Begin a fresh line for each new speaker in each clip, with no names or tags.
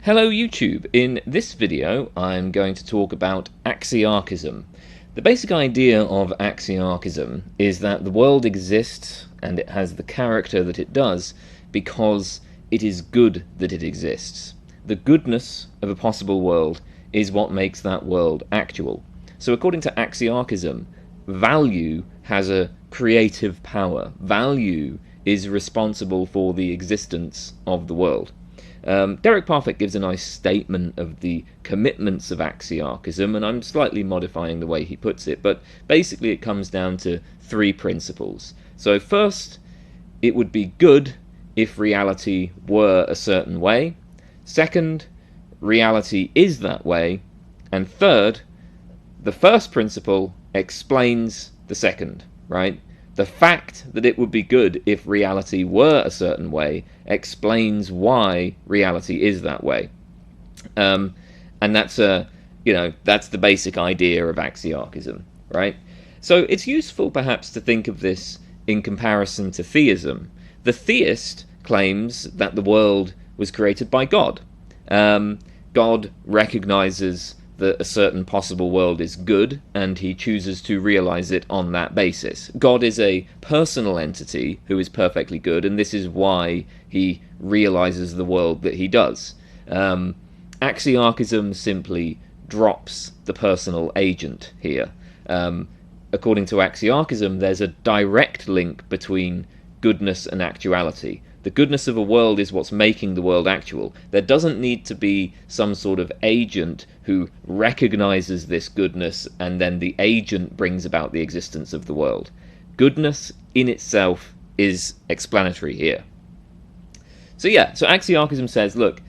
Hello YouTube! In this video I'm going to talk about Axiarchism. The basic idea of Axiarchism is that the world exists and it has the character that it does because it is good that it exists. The goodness of a possible world is what makes that world actual. So according to Axiarchism, value has a creative power. Value is responsible for the existence of the world. Derek Parfit gives a nice statement of the commitments of Axiarchism, and I'm slightly modifying the way he puts it, but basically it comes down to three principles. So first, it would be good if reality were a certain way. Second, reality is that way. And third, the first principle explains the second, right? The fact that it would be good if reality were a certain way explains why reality is that way, and that's that's the basic idea of Axiarchism, right? So it's useful perhaps to think of this in comparison to theism. The theist claims that the world was created by God. God recognizes that a certain possible world is good, and he chooses to realize it on that basis. God is a personal entity who is perfectly good, and this is why he realizes the world that he does. Axiarchism simply drops the personal agent here. According to Axiarchism, there's a direct link between goodness and actuality. The goodness of a world is what's making the world actual. There doesn't need to be some sort of agent who recognizes this goodness and then the agent brings about the existence of the world. Goodness in itself is explanatory here. So Axiarchism says, look,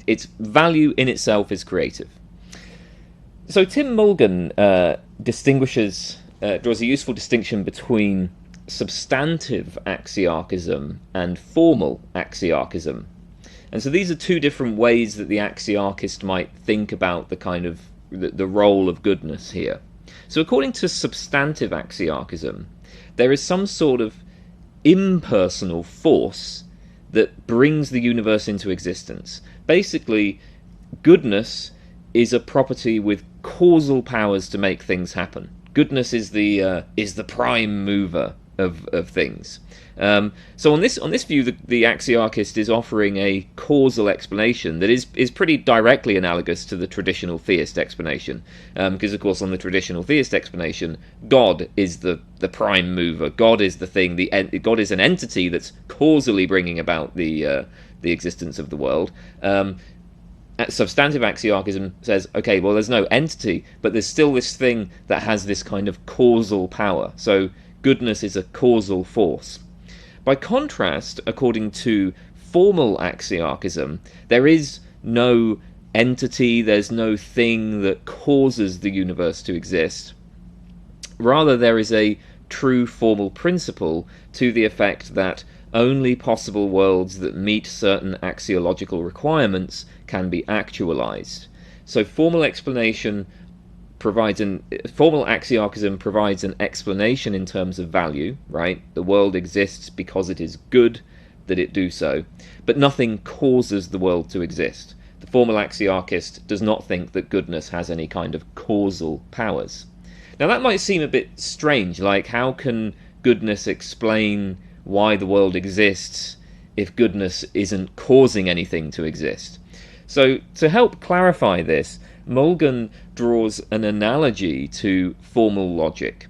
its value in itself is creative. So Tim Mulligan draws a useful distinction between substantive Axiarchism and formal Axiarchism. And so these are two different ways that the Axiarchist might think about the kind of the role of goodness here. So according to substantive Axiarchism, there is some sort of impersonal force that brings the universe into existence. Basically, goodness is a property with causal powers to make things happen. Goodness is the prime mover of things. So on this view, the Axiarchist is offering a causal explanation that is pretty directly analogous to the traditional theist explanation, because of course on the traditional theist explanation, God is the prime mover. God is the thing. God is an entity that's causally bringing about the existence of the world. Substantive Axiarchism says, okay, well, there's no entity, but there's still this thing that has this kind of causal power. So goodness is a causal force. By contrast, according to formal Axiarchism, there is no entity, there's no thing that causes the universe to exist. Rather, there is a true formal principle to the effect that only possible worlds that meet certain axiological requirements can be actualized. So formal Axiarchism provides an explanation in terms of value, right? The world exists because it is good that it do so, but nothing causes the world to exist. The formal Axiarchist does not think that goodness has any kind of causal powers. Now that might seem a bit strange, like how can goodness explain why the world exists if goodness isn't causing anything to exist? So to help clarify this, Mulligan draws an analogy to formal logic.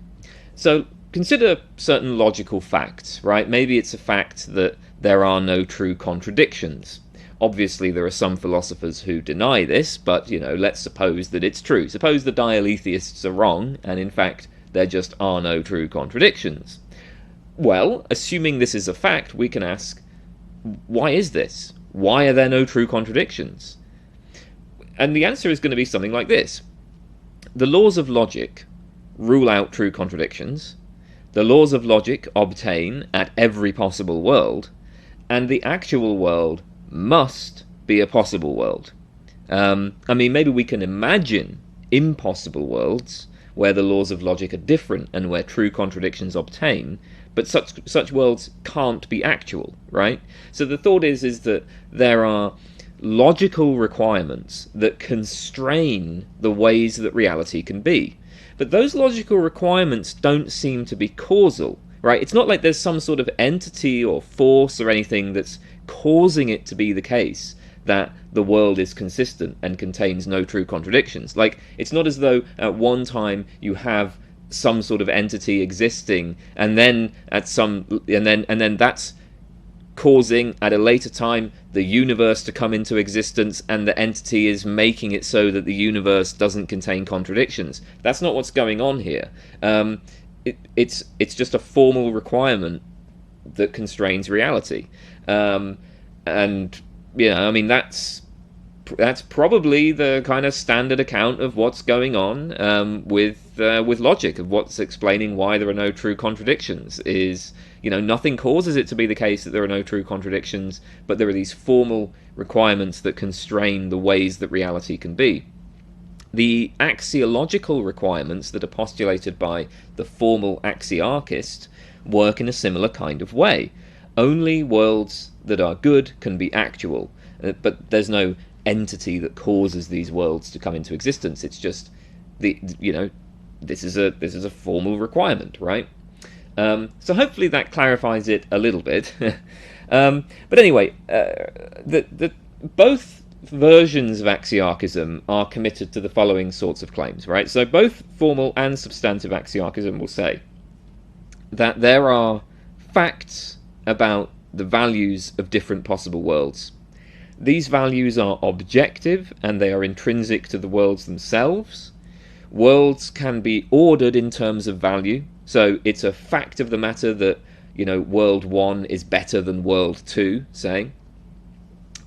So consider certain logical facts, right? Maybe it's a fact that there are no true contradictions. Obviously there are some philosophers who deny this, but let's suppose that it's true. Suppose the dialetheists are wrong, and in fact there just are no true contradictions. Well, assuming this is a fact, we can ask, why is this? Why are there no true contradictions? And the answer is going to be something like this. The laws of logic rule out true contradictions. The laws of logic obtain at every possible world, and the actual world must be a possible world. Maybe we can imagine impossible worlds where the laws of logic are different and where true contradictions obtain, but such worlds can't be actual, right? So the thought is that there are logical requirements that constrain the ways that reality can be. But those logical requirements don't seem to be causal, right? It's not like there's some sort of entity or force or anything that's causing it to be the case that the world is consistent and contains no true contradictions. Like, it's not as though at one time you have some sort of entity existing and then that's causing at a later time the universe to come into existence, and the entity is making it so that the universe doesn't contain contradictions. That's not what's going on here. It's just a formal requirement that constrains reality, and I mean that's probably the kind of standard account of what's going on with logic, of what's explaining why there are no true contradictions. Is, nothing causes it to be the case that there are no true contradictions, but there are these formal requirements that constrain the ways that reality can be. The axiological requirements that are postulated by the formal Axiarchist work in a similar kind of way. Only worlds that are good can be actual, but there's no entity that causes these worlds to come into existence. It's just this is a formal requirement, right? So hopefully that clarifies it a little bit. But anyway, both versions of Axiarchism are committed to the following sorts of claims, right? So both formal and substantive Axiarchism will say that there are facts about the values of different possible worlds. These values are objective and they are intrinsic to the worlds themselves. Worlds can be ordered in terms of value, so it's a fact of the matter that world 1 is better than world 2, say.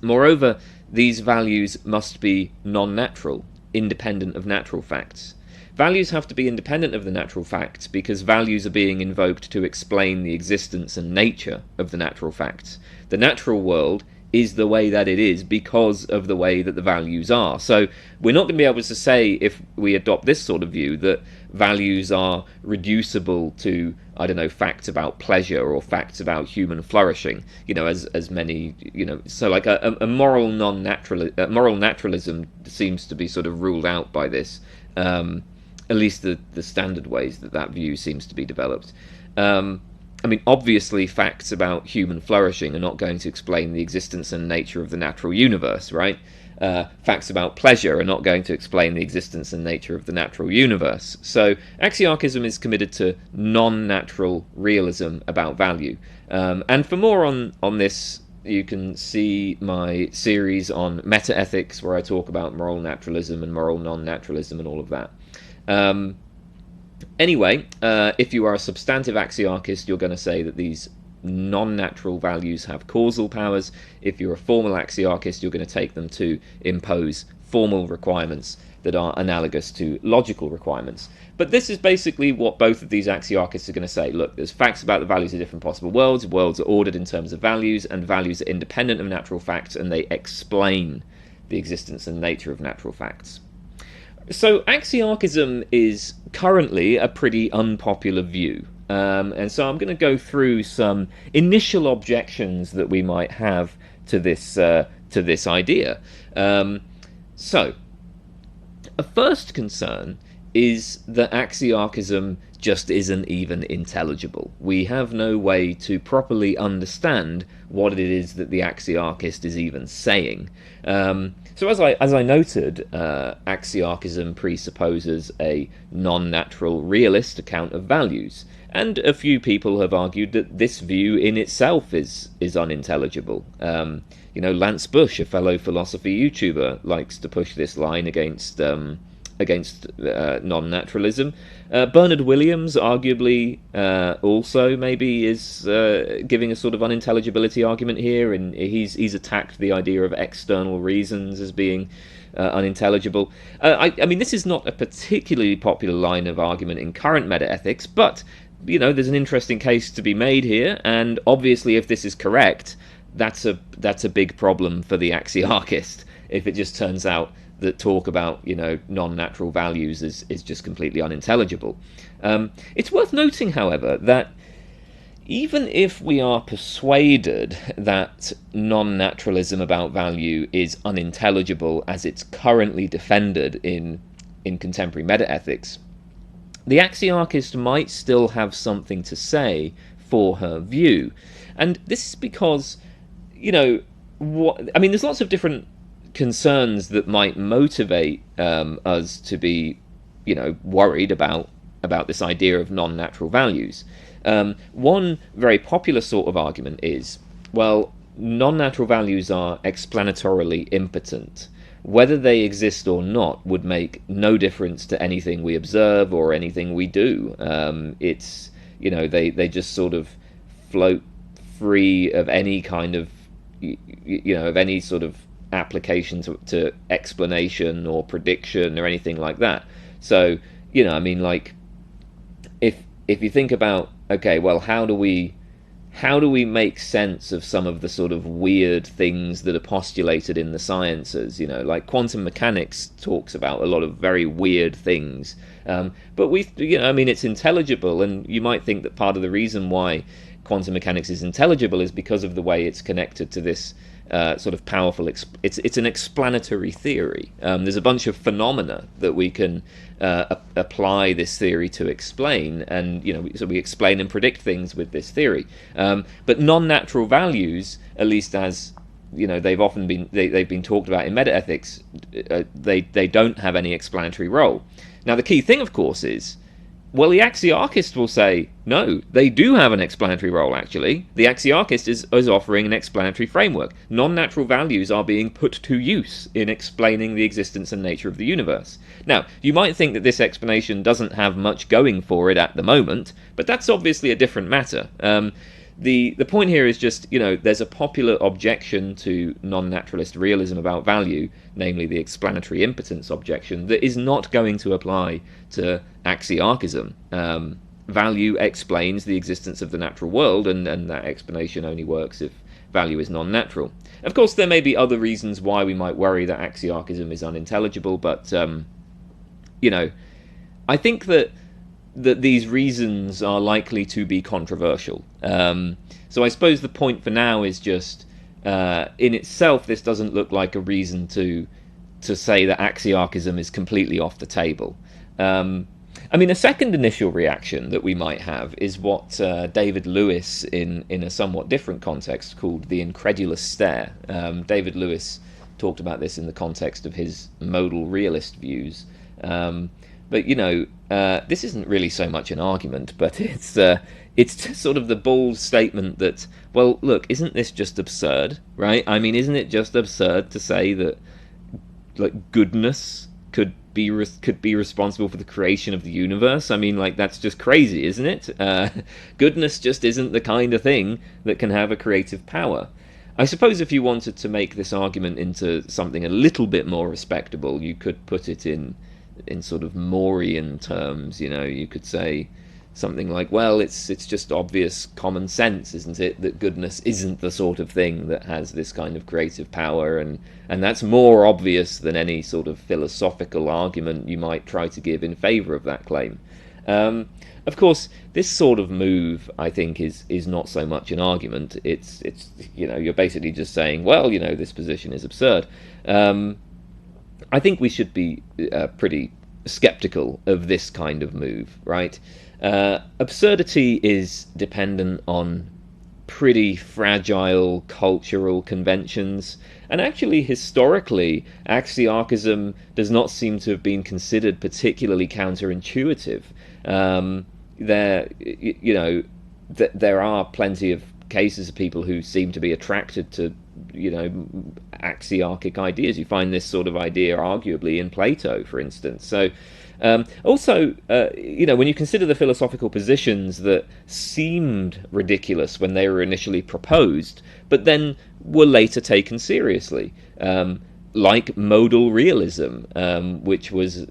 Moreover, these values must be non-natural, independent of natural facts. Values have to be independent of the natural facts because values are being invoked to explain the existence and nature of the natural facts. The natural world is the way that it is because of the way that the values are. So we're not going to be able to say, if we adopt this sort of view, that values are reducible to, facts about pleasure or facts about human flourishing, as many, so like a moral moral naturalism seems to be sort of ruled out by this, at least the standard ways that view seems to be developed. Obviously facts about human flourishing are not going to explain the existence and nature of the natural universe, right? Facts about pleasure are not going to explain the existence and nature of the natural universe. So Axiarchism is committed to non-natural realism about value. And for more on this, you can see my series on meta-ethics, where I talk about moral naturalism and moral non-naturalism and all of that. Anyway, if you are a substantive Axiarchist, you're going to say that these non-natural values have causal powers. If you're a formal Axiarchist, you're going to take them to impose formal requirements that are analogous to logical requirements. But this is basically what both of these Axiarchists are going to say. Look, there's facts about the values of different possible worlds. Worlds are ordered in terms of values, and values are independent of natural facts, and they explain the existence and nature of natural facts. So Axiarchism is currently a pretty unpopular view, and so I'm going to go through some initial objections that we might have to this idea. So a first concern is that Axiarchism just isn't even intelligible. We have no way to properly understand what it is that the Axiarchist is even saying. So as I noted, Axiarchism presupposes a non-natural realist account of values, and a few people have argued that this view in itself is unintelligible. Lance Bush, a fellow philosophy YouTuber, likes to push this line against non-naturalism. Bernard Williams arguably also maybe is giving a sort of unintelligibility argument here, and he's attacked the idea of external reasons as being unintelligible. I mean, this is not a particularly popular line of argument in current meta-ethics, but there's an interesting case to be made here, and obviously if this is correct, that's a big problem for the Axiarchist if it just turns out that talk about non-natural values is just completely unintelligible. It's worth noting, however, that even if we are persuaded that non-naturalism about value is unintelligible as it's currently defended in contemporary metaethics, the Axiarchist might still have something to say for her view. And this is because, there's lots of different concerns that might motivate us to be, worried about this idea of non-natural values. One very popular sort of argument is, well, non-natural values are explanatorily impotent. Whether they exist or not would make no difference to anything we observe or anything we do. It's, they just sort of float free of any kind of, of any sort of application to explanation or prediction or anything like that. So, if you think about, okay, well, how do we make sense of some of the sort of weird things that are postulated in the sciences? Like quantum mechanics talks about a lot of very weird things, but it's intelligible, and you might think that part of the reason why quantum mechanics is intelligible is because of the way it's connected to this sort of powerful. It's an explanatory theory. There's a bunch of phenomena that we can apply this theory to explain, and so we explain and predict things with this theory. But non-natural values, at least as they've been talked about in metaethics, they don't have any explanatory role. Now, the key thing, of course, is, well, the Axiarchist will say, no, they do have an explanatory role, actually. The Axiarchist is offering an explanatory framework. Non-natural values are being put to use in explaining the existence and nature of the universe. Now, you might think that this explanation doesn't have much going for it at the moment, but that's obviously a different matter. The point here is just, there's a popular objection to non-naturalist realism about value, namely the explanatory impotence objection, that is not going to apply to Axiarchism. Value explains the existence of the natural world, and that explanation only works if value is non-natural. Of course, there may be other reasons why we might worry that Axiarchism is unintelligible, but, I think that these reasons are likely to be controversial. So I suppose the point for now is just, in itself, this doesn't look like a reason to say that Axiarchism is completely off the table. A second initial reaction that we might have is what David Lewis, in a somewhat different context, called the incredulous stare. David Lewis talked about this in the context of his modal realist views. But this isn't really so much an argument, but it's just sort of the bold statement that, well, look, isn't this just absurd, right? Isn't it just absurd to say that, like, goodness could be responsible for the creation of the universe? That's just crazy, isn't it? Goodness just isn't the kind of thing that can have a creative power. I suppose if you wanted to make this argument into something a little bit more respectable, you could put it in sort of Morean terms. You could say something like, well, it's just obvious common sense, isn't it, that goodness isn't the sort of thing that has this kind of creative power, and that's more obvious than any sort of philosophical argument you might try to give in favor of that claim. Of course, this sort of move, I think, is not so much an argument. It's you're basically just saying, well, this position is absurd. I think we should be pretty skeptical of this kind of move, right? Absurdity is dependent on pretty fragile cultural conventions, and actually historically Axiarchism does not seem to have been considered particularly counterintuitive. There are plenty of cases of people who seem to be attracted to axiarchic ideas. You find this sort of idea arguably in Plato, for instance. So also, when you consider the philosophical positions that seemed ridiculous when they were initially proposed, but then were later taken seriously, like modal realism, which was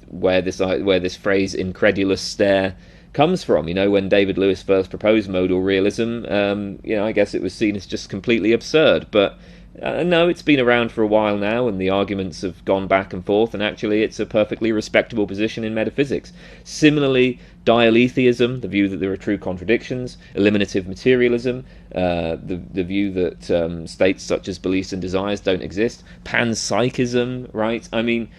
where this phrase "incredulous stare" comes from. When David Lewis first proposed modal realism, I guess it was seen as just completely absurd. But No, it's been around for a while now, and the arguments have gone back and forth, and actually it's a perfectly respectable position in metaphysics. Similarly, dialetheism, the view that there are true contradictions, eliminative materialism, the view that states such as beliefs and desires don't exist, panpsychism, right? I mean,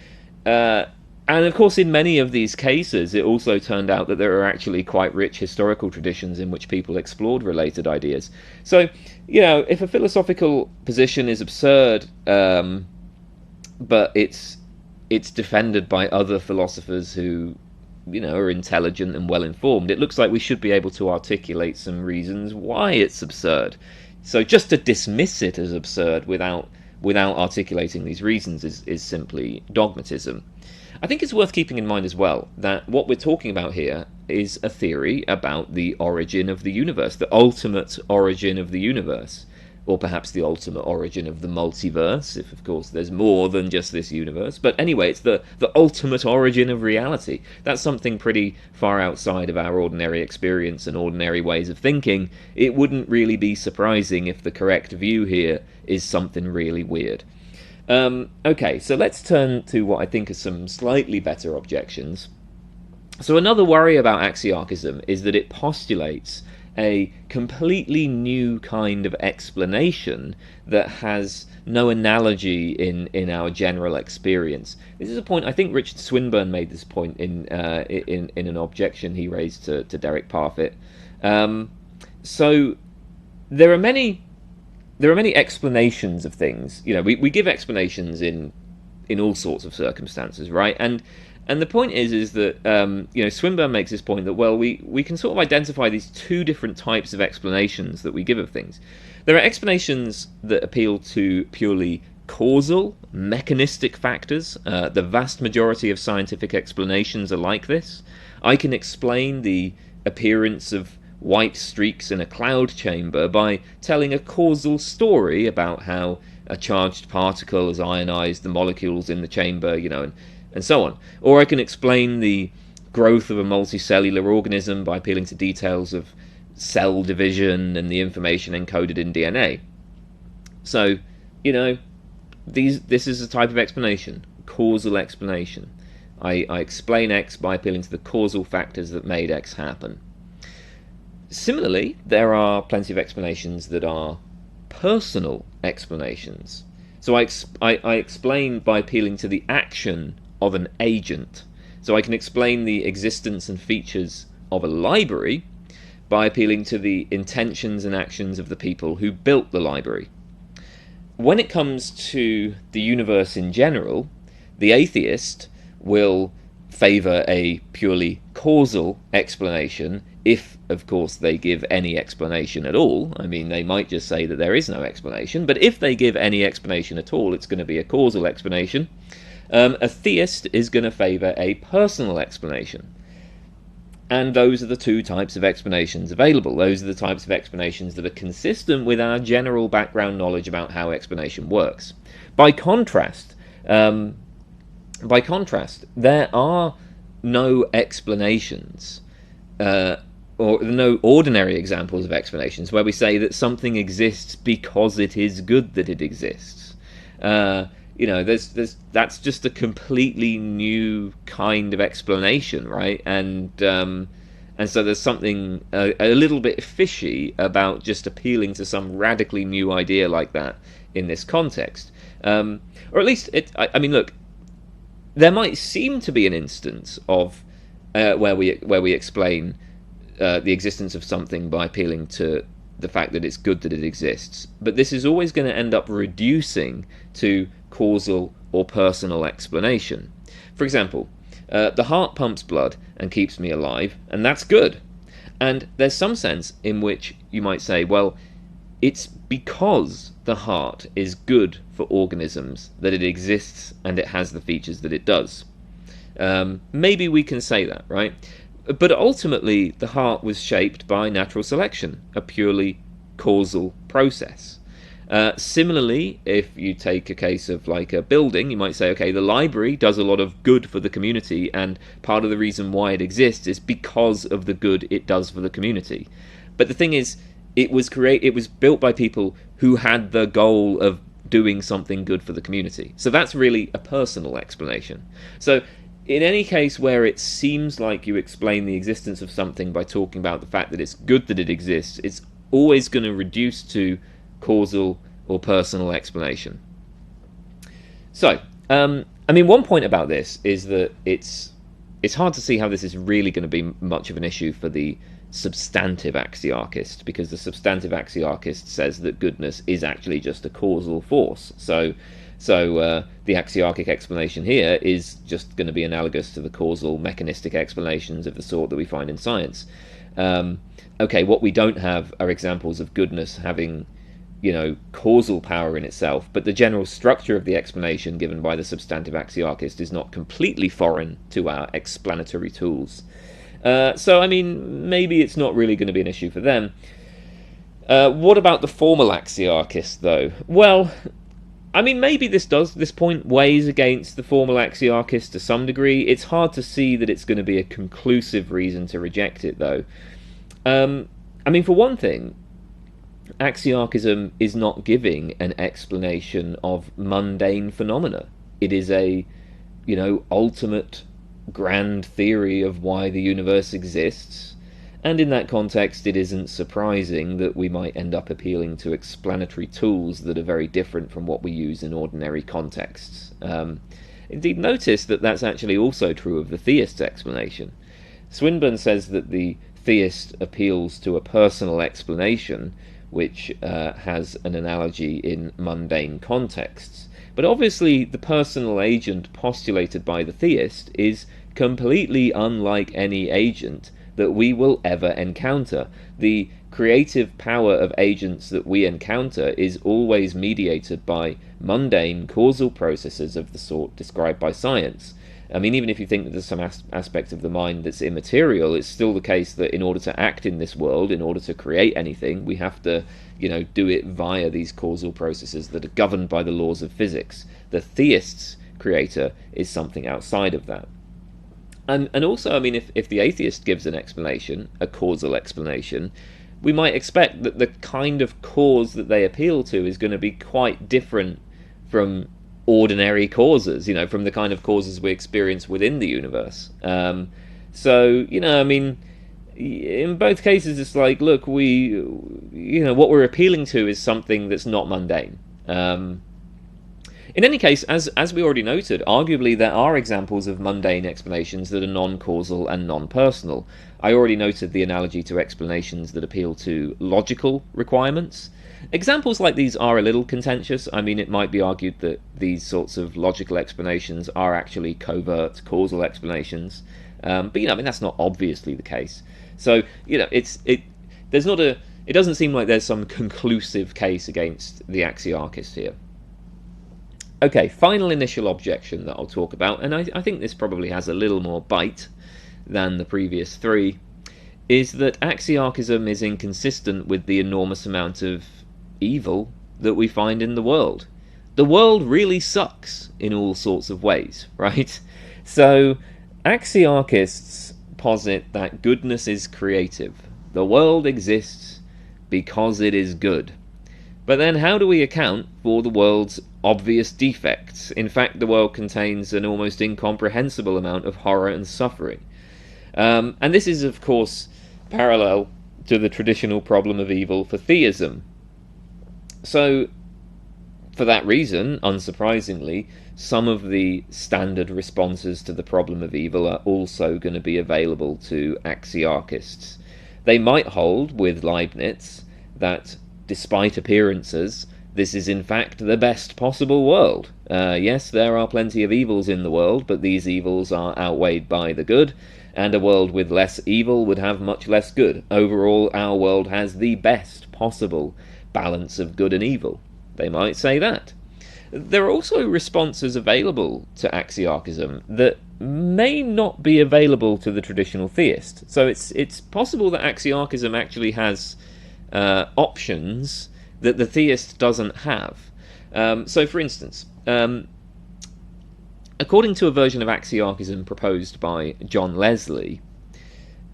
and of course, in many of these cases, it also turned out that there are actually quite rich historical traditions in which people explored related ideas. So, if a philosophical position is absurd, but it's defended by other philosophers who, are intelligent and well informed, it looks like we should be able to articulate some reasons why it's absurd. So just to dismiss it as absurd without articulating these reasons is simply dogmatism. I think it's worth keeping in mind as well that what we're talking about here is a theory about the origin of the universe, the ultimate origin of the universe, or perhaps the ultimate origin of the multiverse, if of course there's more than just this universe. But anyway, it's the ultimate origin of reality. That's something pretty far outside of our ordinary experience and ordinary ways of thinking. It wouldn't really be surprising if the correct view here is something really weird. Okay, so let's turn to what I think are some slightly better objections. So another worry about Axiarchism is that it postulates a completely new kind of explanation that has no analogy in our general experience. This is a point I think Richard Swinburne made this point in an objection he raised to Derek Parfit. So there are many explanations of things. We give explanations in all sorts of circumstances, right? And the point is that Swinburne makes this point that we can sort of identify these two different types of explanations that we give of things. There are explanations that appeal to purely causal, mechanistic factors. The vast majority of scientific explanations are like this. I can explain the appearance of white streaks in a cloud chamber by telling a causal story about how a charged particle has ionized the molecules in the chamber, and so on. Or I can explain the growth of a multicellular organism by appealing to details of cell division and the information encoded in DNA. So, this is a type of explanation, causal explanation. I explain X by appealing to the causal factors that made X happen. Similarly, there are plenty of explanations that are personal explanations. So I explain by appealing to the action of an agent. So I can explain the existence and features of a library by appealing to the intentions and actions of the people who built the library. When it comes to the universe in general, the atheist will favour a purely causal explanation if, of course, they give any explanation at all. I mean, they might just say that there is no explanation, but if they give any explanation at all, it's going to be a causal explanation. A theist is going to favour a personal explanation. And those are the two types of explanations available. Those are the types of explanations that are consistent with our general background knowledge about how explanation works. By contrast, there are no explanations or no ordinary examples of explanations where we say that something exists because it is good that it exists. That's just a completely new kind of explanation, right? And so there's something a little bit fishy about just appealing to some radically new idea like that in this context. Or at least, look, there might seem to be an instance of where we explain the existence of something by appealing to the fact that it's good that it exists, but this is always going to end up reducing to causal or personal explanation. For example, the heart pumps blood and keeps me alive, and that's good. And there's some sense in which you might say, well, it's because the heart is good for organisms that it exists and it has the features that it does. Maybe we can say that, right? But ultimately, the heart was shaped by natural selection, a purely causal process. Similarly, if you take a case of like a building, you might say, okay, the library does a lot of good for the community, and part of the reason why it exists is because of the good it does for the community. But the thing is, it was built by people who had the goal of doing something good for the community. So that's really a personal explanation. So in any case where it seems like you explain the existence of something by talking about the fact that it's good that it exists, it's always going to reduce to causal or personal explanation. So, I mean, one point about this is that it's hard to see how this is really going to be much of an issue for the substantive axiarchist, because the substantive axiarchist says that goodness is actually just a causal force. So the axiarchic explanation here is just going to be analogous to the causal mechanistic explanations of the sort that we find in science. Okay, what we don't have are examples of goodness having, causal power in itself, but the general structure of the explanation given by the substantive axiarchist is not completely foreign to our explanatory tools. So, I mean, maybe it's not really going to be an issue for them. What about the formal axiarchist, though? Well, I mean, maybe this point weighs against the formal axiarchist to some degree. It's hard to see that it's going to be a conclusive reason to reject it, though. I mean, for one thing, Axiarchism is not giving an explanation of mundane phenomena. It is a, ultimate grand theory of why the universe exists, and in that context it isn't surprising that we might end up appealing to explanatory tools that are very different from what we use in ordinary contexts. Indeed, notice that that's actually also true of the theist's explanation. Swinburne says that the theist appeals to a personal explanation which has an analogy in mundane contexts. But obviously the personal agent postulated by the theist is completely unlike any agent that we will ever encounter. The creative power of agents that we encounter is always mediated by mundane causal processes of the sort described by science. I mean, even if you think that there's some aspect of the mind that's immaterial, it's still the case that in order to act in this world, in order to create anything, we have to, do it via these causal processes that are governed by the laws of physics. The theist's creator is something outside of that. And also, I mean, if the atheist gives an explanation, a causal explanation, we might expect that the kind of cause that they appeal to is going to be quite different from ordinary causes, from the kind of causes we experience within the universe. So, I mean, in both cases, it's like, look, what we're appealing to is something that's not mundane. In any case, as we already noted, arguably there are examples of mundane explanations that are non-causal and non-personal. I already noted the analogy to explanations that appeal to logical requirements. Examples like these are a little contentious. I mean, it might be argued that these sorts of logical explanations are actually covert causal explanations. But I mean, that's not obviously the case. So, it doesn't seem like there's some conclusive case against the Axiarchist here. Okay, final initial objection that I'll talk about, and I think this probably has a little more bite than the previous three, is that Axiarchism is inconsistent with the enormous amount of evil that we find in the world. The world really sucks in all sorts of ways, right? So, Axiarchists posit that goodness is creative. The world exists because it is good. But then how do we account for the world's obvious defects? In fact, the world contains an almost incomprehensible amount of horror and suffering. And this is, of course, parallel to the traditional problem of evil for theism. So, for that reason, unsurprisingly, some of the standard responses to the problem of evil are also going to be available to Axiarchists. They might hold with Leibniz that, despite appearances, this is in fact the best possible world. Yes, there are plenty of evils in the world, but these evils are outweighed by the good, and a world with less evil would have much less good. Overall, our world has the best possible balance of good and evil. They might say that. There are also responses available to Axiarchism that may not be available to the traditional theist. So it's possible that Axiarchism actually has options that the theist doesn't have. So, for instance, according to a version of Axiarchism proposed by John Leslie,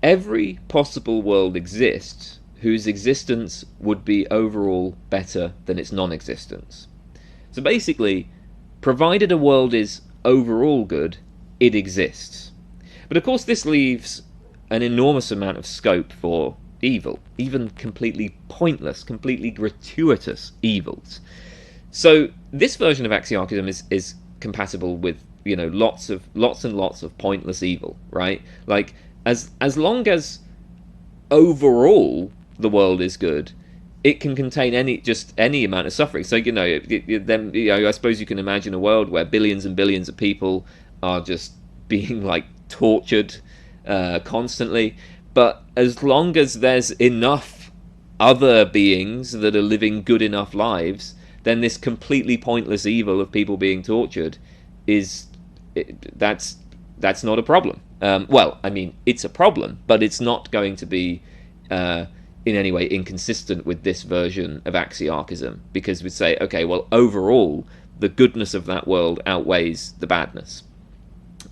every possible world exists whose existence would be overall better than its non-existence. So basically, provided a world is overall good, it exists. But of course this leaves an enormous amount of scope for evil, even completely pointless, completely gratuitous evils. So this version of Axiarchism is compatible with, you know, lots and lots of pointless evil, right? Like as long as overall the world is good, it can contain any amount of suffering. So, you know, then, you know, I suppose you can imagine a world where billions and billions of people are just being like tortured constantly. But as long as there's enough other beings that are living good enough lives, then this completely pointless evil of people being tortured that's not a problem. Well, I mean, it's a problem, but it's not going to be in any way inconsistent with this version of Axiarchism, because we'd say, okay, well, overall, the goodness of that world outweighs the badness.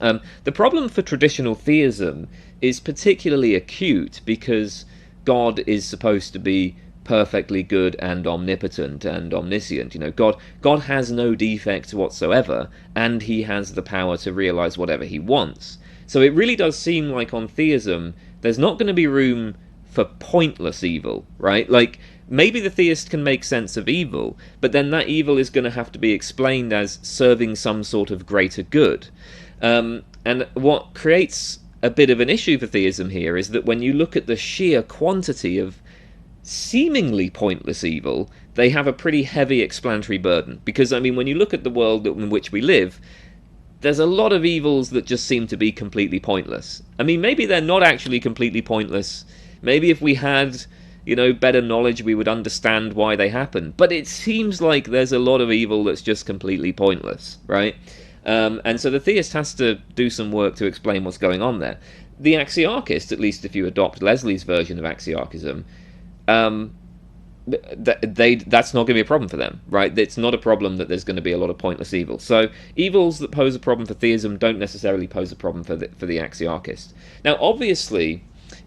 The problem for traditional theism is particularly acute because God is supposed to be perfectly good and omnipotent and omniscient. You know, God has no defects whatsoever, and he has the power to realize whatever he wants. So it really does seem like on theism there's not going to be room for pointless evil, right? Like, maybe the theist can make sense of evil, but then that evil is going to have to be explained as serving some sort of greater good. And what creates a bit of an issue for theism here is that when you look at the sheer quantity of seemingly pointless evil, they have a pretty heavy explanatory burden. Because, I mean, when you look at the world in which we live, there's a lot of evils that just seem to be completely pointless. I mean, maybe they're not actually completely pointless. Maybe if we had, you know, better knowledge, we would understand why they happen. But it seems like there's a lot of evil that's just completely pointless, right? And so the theist has to do some work to explain what's going on there. The Axiarchist, at least if you adopt Leslie's version of Axiarchism, that's not going to be a problem for them, right? It's not a problem that there's going to be a lot of pointless evil. So evils that pose a problem for theism don't necessarily pose a problem for the Axiarchist. Now, obviously,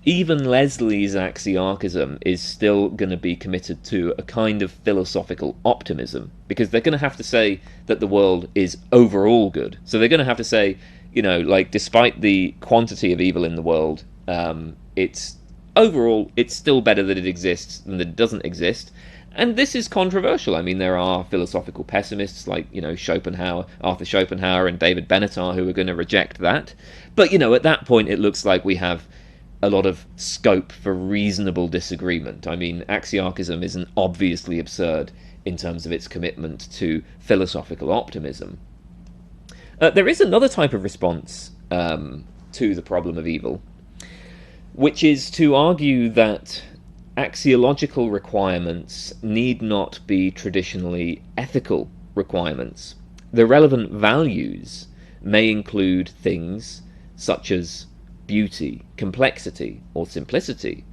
even Leslie's Axiarchism is still going to be committed to a kind of philosophical optimism, because they're going to have to say that the world is overall good. So they're going to have to say, you know, like, despite the quantity of evil in the world, it's overall, it's still better that it exists than that it doesn't exist. And this is controversial. I mean, there are philosophical pessimists like, you know, Arthur Schopenhauer and David Benatar who are going to reject that. But, you know, at that point it looks like we have a lot of scope for reasonable disagreement. I mean, Axiarchism isn't obviously absurd in terms of its commitment to philosophical optimism. There is another type of response to the problem of evil, which is to argue that axiological requirements need not be traditionally ethical requirements. The relevant values may include things such as beauty, complexity or simplicity,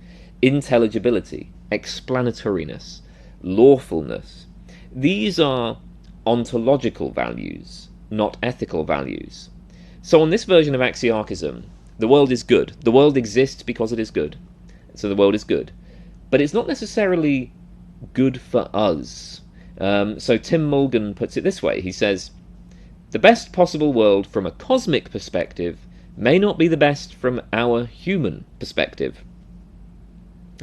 intelligibility, explanatoriness, lawfulness. These are ontological values, not ethical values. So on this version of Axiarchism, the world is good. The world exists because it is good. So the world is good. But it's not necessarily good for us. So Tim Mulgan puts it this way. He says, the best possible world from a cosmic perspective may not be the best from our human perspective.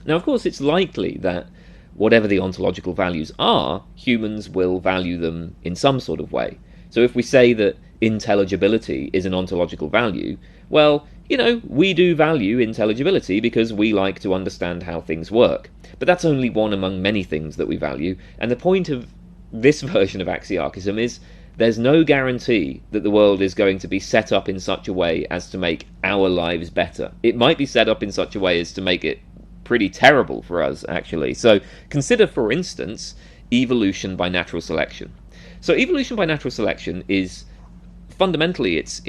Now, of course, it's likely that whatever the ontological values are, humans will value them in some sort of way. So if we say that intelligibility is an ontological value, well, you know, we do value intelligibility because we like to understand how things work. But that's only one among many things that we value, and the point of this version of Axiarchism is there's no guarantee that the world is going to be set up in such a way as to make our lives better. It might be set up in such a way as to make it pretty terrible for us, actually. So consider, for instance, evolution by natural selection. So evolution by natural selection is fundamentally it's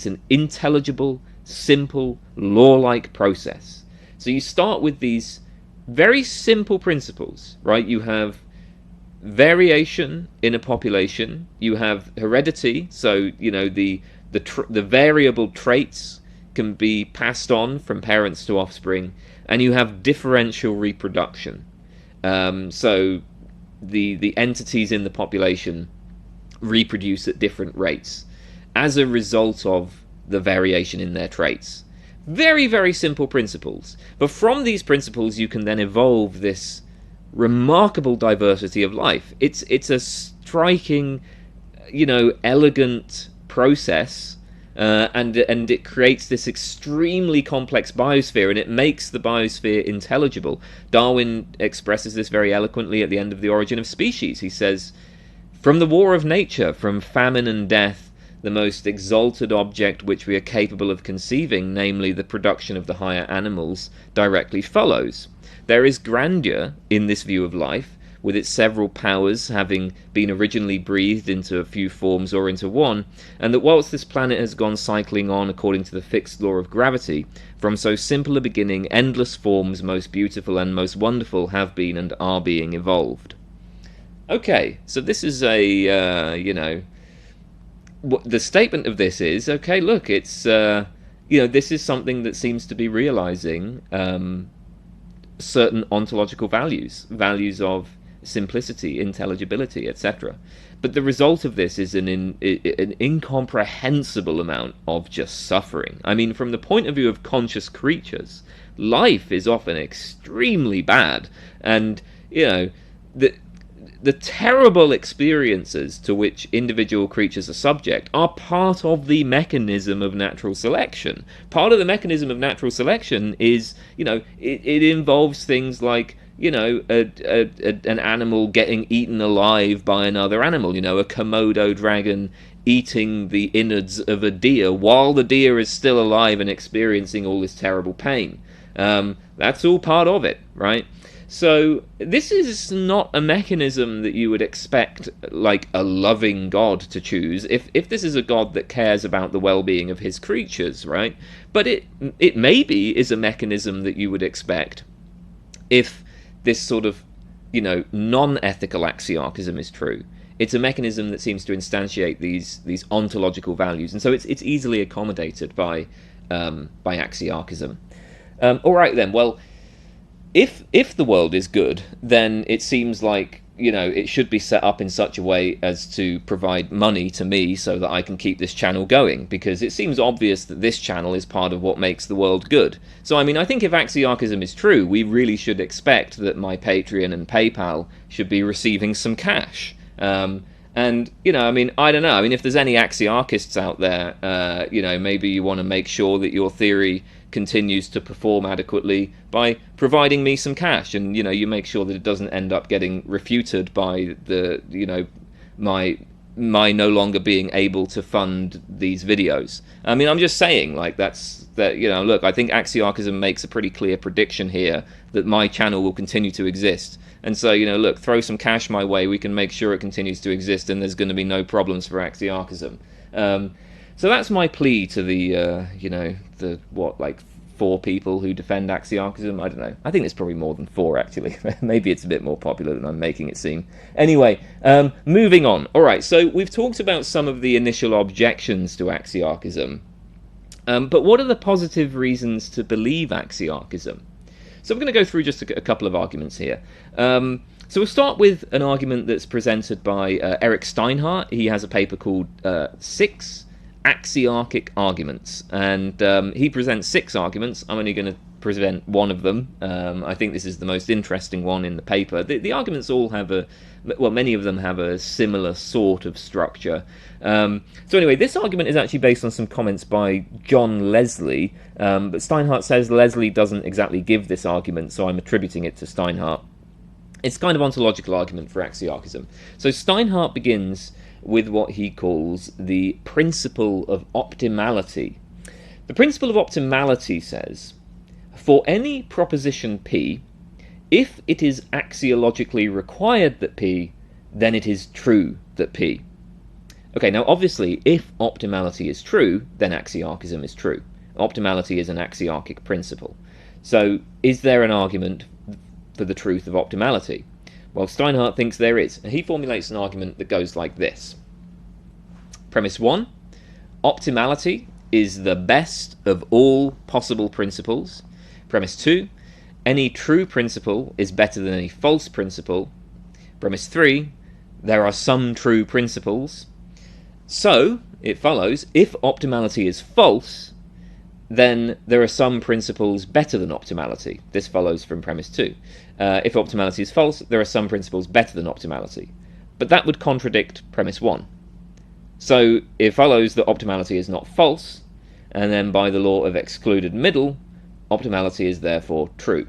an intelligible, simple, law-like process. So you start with these very simple principles, right? You have variation in a population, you have heredity, so you know the variable traits can be passed on from parents to offspring, and you have differential reproduction. So the entities in the population reproduce at different rates as a result of the variation in their traits. Very, very simple principles. But from these principles, you can then evolve this remarkable diversity of life. It's a striking, elegant process, and it creates this extremely complex biosphere, and it makes the biosphere intelligible. Darwin expresses this very eloquently at the end of The Origin of Species. He says, "From the war of nature, from famine and death, the most exalted object which we are capable of conceiving, namely the production of the higher animals, directly follows. There is grandeur in this view of life, with its several powers having been originally breathed into a few forms or into one, and that whilst this planet has gone cycling on according to the fixed law of gravity, from so simple a beginning, endless forms, most beautiful and most wonderful, have been and are being evolved." Okay, so this is the statement of this is, okay, look, it's, this is something that seems to be realizing certain ontological values of simplicity, intelligibility, etc. But the result of this is an incomprehensible amount of just suffering. I mean, from the point of view of conscious creatures, life is often extremely bad, and, the terrible experiences to which individual creatures are subject are part of the mechanism of natural selection. Part of the mechanism of natural selection is, it involves things like, an animal getting eaten alive by another animal, a Komodo dragon eating the innards of a deer while the deer is still alive and experiencing all this terrible pain. That's all part of it, right? So this is not a mechanism that you would expect, like, a loving God to choose, if this is a God that cares about the well-being of his creatures, right? But it maybe is a mechanism that you would expect if this sort of, non-ethical axiarchism is true. It's a mechanism that seems to instantiate these ontological values, and so it's easily accommodated by axiarchism. All right then, well, if the world is good, then it seems like, it should be set up in such a way as to provide money to me so that I can keep this channel going, because it seems obvious that this channel is part of what makes the world good. So, I mean, I think if axiarchism is true, we really should expect that my Patreon and PayPal should be receiving some cash. And, I don't know. I mean, if there's any axiarchists out there, maybe you want to make sure that your theory continues to perform adequately by providing me some cash, and you make sure that it doesn't end up getting refuted by the my no longer being able to fund these videos. I mean, I'm just saying, like, look, I think axiarchism makes a pretty clear prediction here that my channel will continue to exist, and so look, throw some cash my way, we can make sure it continues to exist, and there's going to be no problems for axiarchism. So that's my plea to the 4 people who defend axiarchism. I don't know. I think there's probably more than 4, actually. Maybe it's a bit more popular than I'm making it seem. Anyway, moving on. All right, so we've talked about some of the initial objections to axiarchism. But what are the positive reasons to believe axiarchism? So I'm going to go through just a couple of arguments here. So we'll start with an argument that's presented by Eric Steinhart. He has a paper called 6 Axiarchic Arguments, and he presents 6 arguments. I'm only going to present one of them. I think this is the most interesting one in the paper. The arguments all have many of them have a similar sort of structure. So anyway, this argument is actually based on some comments by John Leslie, but Steinhart says Leslie doesn't exactly give this argument, so I'm attributing it to Steinhart. It's kind of ontological argument for axiarchism. So Steinhart begins with what he calls the principle of optimality. The principle of optimality says, for any proposition P, if it is axiologically required that P, then it is true that P. Okay, now obviously, if optimality is true, then axiarchism is true. Optimality is an axiarchic principle. So, is there an argument for the truth of optimality? Well, Steinhart thinks there is. He formulates an argument that goes like this. Premise 1, optimality is the best of all possible principles. Premise 2, any true principle is better than any false principle. Premise 3, there are some true principles. So, it follows, if optimality is false, then there are some principles better than optimality. This follows from premise 2. If optimality is false, there are some principles better than optimality. But that would contradict premise 1. So it follows that optimality is not false, and then by the law of excluded middle, optimality is therefore true.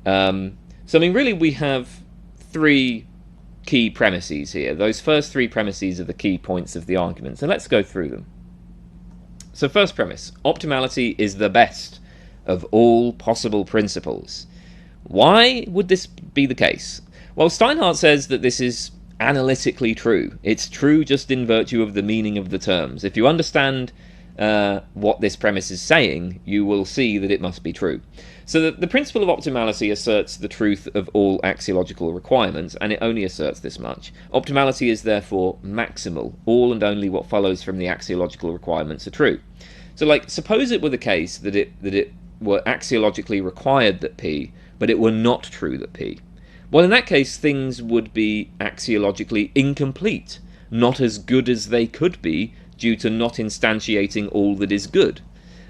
So I mean, really we have 3 key premises here. Those first 3 premises are the key points of the argument. So let's go through them. So first premise, optimality is the best of all possible principles. Why would this be the case? Well, Steinhart says that this is analytically true. It's true just in virtue of the meaning of the terms. If you understand what this premise is saying, you will see that it must be true. So the principle of optimality asserts the truth of all axiological requirements, and it only asserts this much. Optimality is therefore maximal. All and only what follows from the axiological requirements are true. So, like, suppose it were the case that it were axiologically required that P, but it were not true that P. Well, in that case, things would be axiologically incomplete, not as good as they could be due to not instantiating all that is good.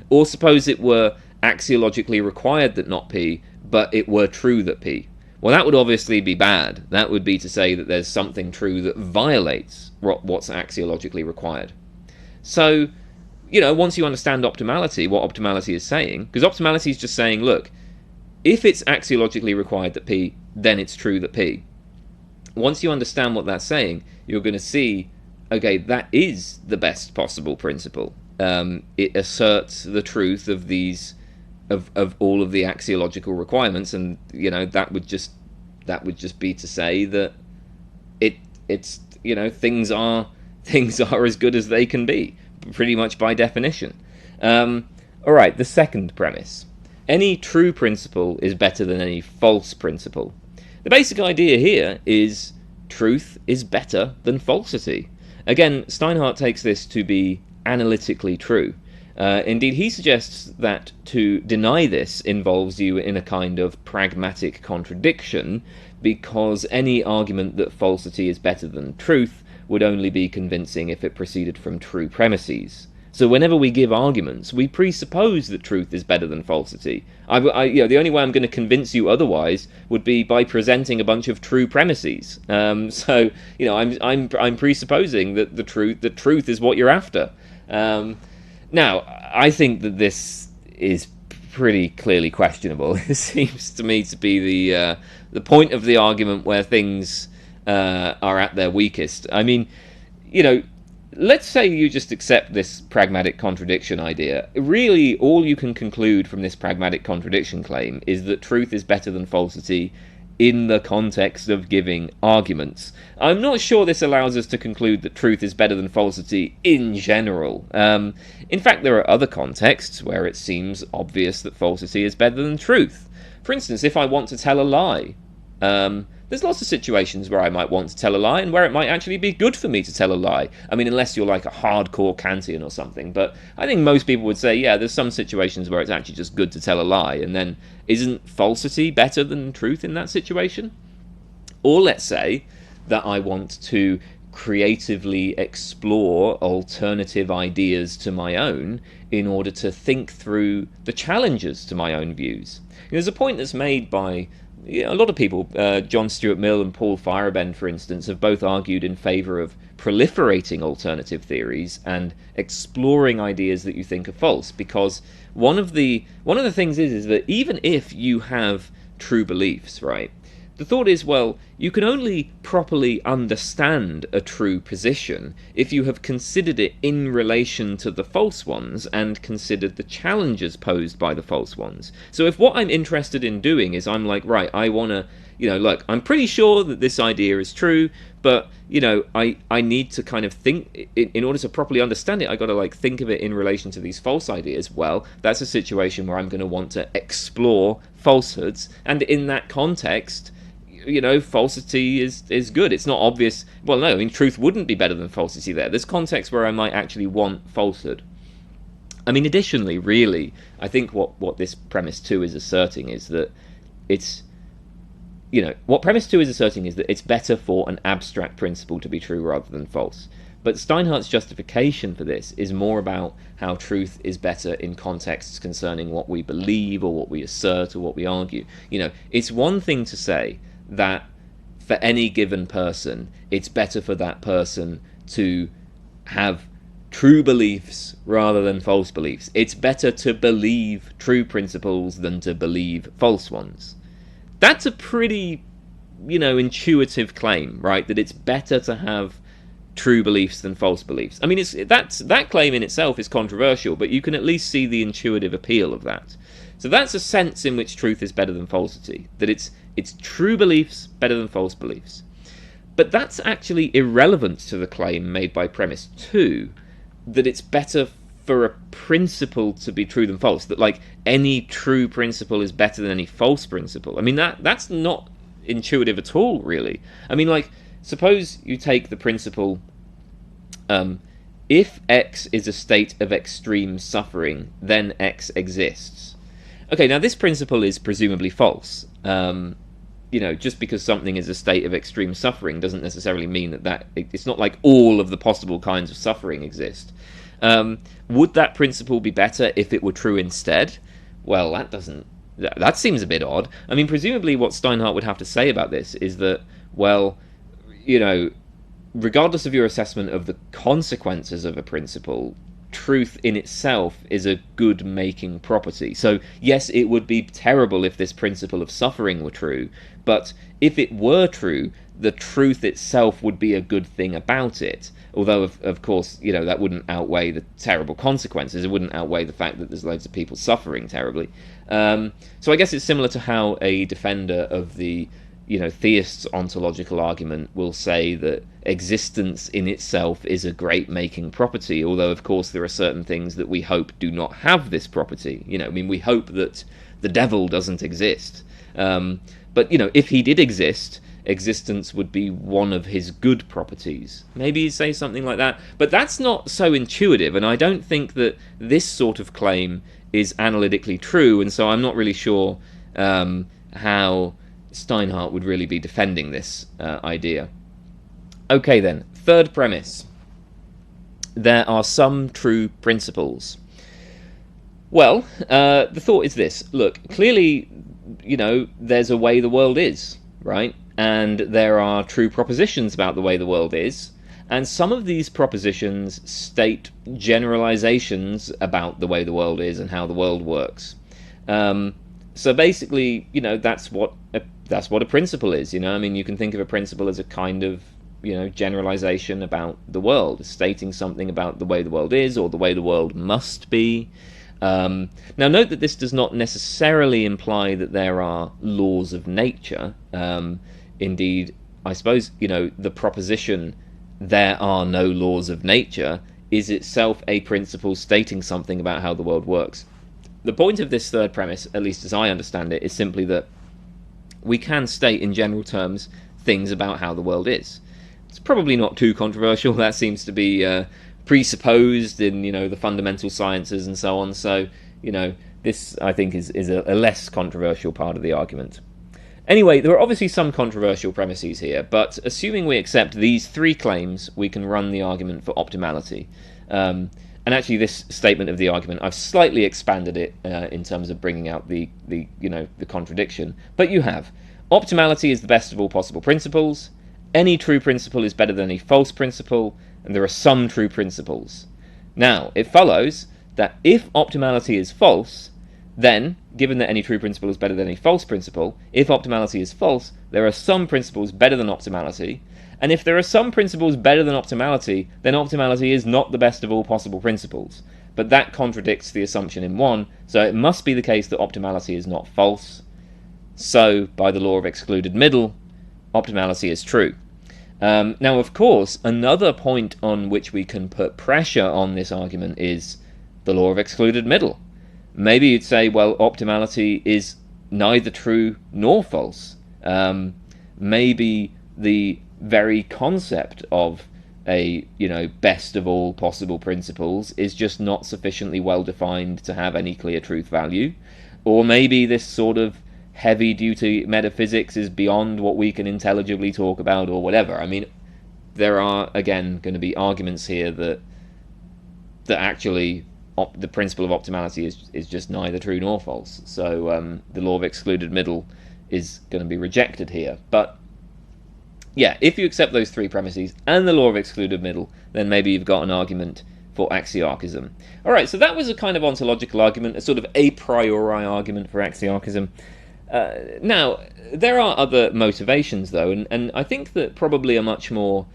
Or suppose it were axiologically required that not P, but it were true that P. Well, that would obviously be bad. That would be to say that there's something true that violates what's axiologically required. So, you know, once you understand optimality, what optimality is saying, because optimality is just saying, look, if it's axiologically required that P, then it's true that P. Once you understand what that's saying, you're going to see, okay, that is the best possible principle. It asserts the truth of these, of all of the axiological requirements, and you know that would just be to say that it's you know things are as good as they can be, pretty much by definition. All right, the second premise. Any true principle is better than any false principle. The basic idea here is truth is better than falsity. Again, Steinhart takes this to be analytically true. Indeed, he suggests that to deny this involves you in a kind of pragmatic contradiction, because any argument that falsity is better than truth would only be convincing if it proceeded from true premises. So whenever we give arguments, we presuppose that truth is better than falsity. The only way I'm going to convince you otherwise would be by presenting a bunch of true premises. So you know, I'm presupposing that the truth is what you're after. Now, I think that this is pretty clearly questionable. It seems to me to be the point of the argument where things are at their weakest. I mean, you know, let's say you just accept this pragmatic contradiction idea. Really, all you can conclude from this pragmatic contradiction claim is that truth is better than falsity in the context of giving arguments. I'm not sure this allows us to conclude that truth is better than falsity in general. In fact, there are other contexts where it seems obvious that falsity is better than truth. For instance, if I want to tell a lie, there's lots of situations where I might want to tell a lie and where it might actually be good for me to tell a lie. I mean, unless you're like a hardcore Kantian or something. But I think most people would say, yeah, there's some situations where it's actually just good to tell a lie. And then isn't falsity better than truth in that situation? Or let's say that I want to creatively explore alternative ideas to my own in order to think through the challenges to my own views. There's a point that's made by a lot of people. John Stuart Mill and Paul Feyerabend, for instance, have both argued in favour of proliferating alternative theories and exploring ideas that you think are false, because one of the things is that even if you have true beliefs, right, the thought is, well, you can only properly understand a true position if you have considered it in relation to the false ones and considered the challenges posed by the false ones. So if what I'm interested in doing is I'm like, right, I want to, look, I'm pretty sure that this idea is true, but, I need to kind of think, in order to properly understand it, I got to think of it in relation to these false ideas. Well, that's a situation where I'm going to want to explore falsehoods, and in that context, falsity is good. It's not obvious. Well, no, I mean, truth wouldn't be better than falsity there. There's context where I might actually want falsehood. I mean, additionally, really, I think what this premise 2 is asserting is that what premise 2 is asserting is that it's better for an abstract principle to be true rather than false. But Steinhart's justification for this is more about how truth is better in contexts concerning what we believe or what we assert or what we argue. It's one thing to say that for any given person, it's better for that person to have true beliefs rather than false beliefs. It's better to believe true principles than to believe false ones. That's a pretty, intuitive claim, right? That it's better to have true beliefs than false beliefs. I mean, that claim in itself is controversial, but you can at least see the intuitive appeal of that. So that's a sense in which truth is better than falsity, that it's true beliefs better than false beliefs. But that's actually irrelevant to the claim made by premise 2, that it's better for a principle to be true than false, that like any true principle is better than any false principle. I mean, that's not intuitive at all, really. I mean, like, suppose you take the principle, if X is a state of extreme suffering, then X exists. Okay, now this principle is presumably false. Just because something is a state of extreme suffering doesn't necessarily mean that it's not like all of the possible kinds of suffering exist. Would that principle be better if it were true instead? Well, that seems a bit odd. I mean, presumably what Steinhart would have to say about this is that, well, regardless of your assessment of the consequences of a principle, truth in itself is a good-making property. So, yes, it would be terrible if this principle of suffering were true, but if it were true, the truth itself would be a good thing about it. Although, of course, that wouldn't outweigh the terrible consequences. It wouldn't outweigh the fact that there's loads of people suffering terribly. So I guess it's similar to how a defender of the theist's ontological argument will say that existence in itself is a great making property, although of course there are certain things that we hope do not have this property. We hope that the devil doesn't exist. But if he did exist, existence would be one of his good properties. Maybe he'd say something like that. But that's not so intuitive, and I don't think that this sort of claim is analytically true, and so I'm not really sure how Steinhart would really be defending this idea. Okay then, third premise. There are some true principles. Well, the thought is this. Look, clearly, there's a way the world is, right? And there are true propositions about the way the world is, and some of these propositions state generalizations about the way the world is and how the world works. So basically, that's what a principle is. You can think of a principle as a kind of generalization about the world, stating something about the way the world is or the way the world must be. Now note that this does not necessarily imply that there are laws of nature. Indeed, I suppose, the proposition "there are no laws of nature" is itself a principle stating something about how the world works. The point of this third premise, at least as I understand it, is simply that we can state in general terms things about how the world is. It's probably not too controversial. That seems to be presupposed in the fundamental sciences and so on. So this I think is a less controversial part of the argument. Anyway, there are obviously some controversial premises here, but assuming we accept these three claims, we can run the argument for optimality. And actually, this statement of the argument, I've slightly expanded it in terms of bringing out the contradiction. But you have optimality is the best of all possible principles. Any true principle is better than any false principle, and there are some true principles. Now, it follows that if optimality is false, then, given that any true principle is better than any false principle, if optimality is false, there are some principles better than optimality, and if there are some principles better than optimality, then optimality is not the best of all possible principles. But that contradicts the assumption in 1, so it must be the case that optimality is not false. So, by the law of excluded middle, optimality is true. Now, of course, another point on which we can put pressure on this argument is the law of excluded middle. Maybe you'd say, well, optimality is neither true nor false. Maybe the very concept of a, best of all possible principles is just not sufficiently well defined to have any clear truth value. Or maybe this sort of heavy-duty metaphysics is beyond what we can intelligibly talk about, or whatever. I mean, there are, again, going to be arguments here that actually the principle of optimality is just neither true nor false. So the law of excluded middle is going to be rejected here. But yeah, if you accept those three premises and the law of excluded middle, then maybe you've got an argument for Axiarchism. Alright, so that was a kind of ontological argument, a sort of a priori argument for Axiarchism. Now, there are other motivations, though, and I think that probably a much more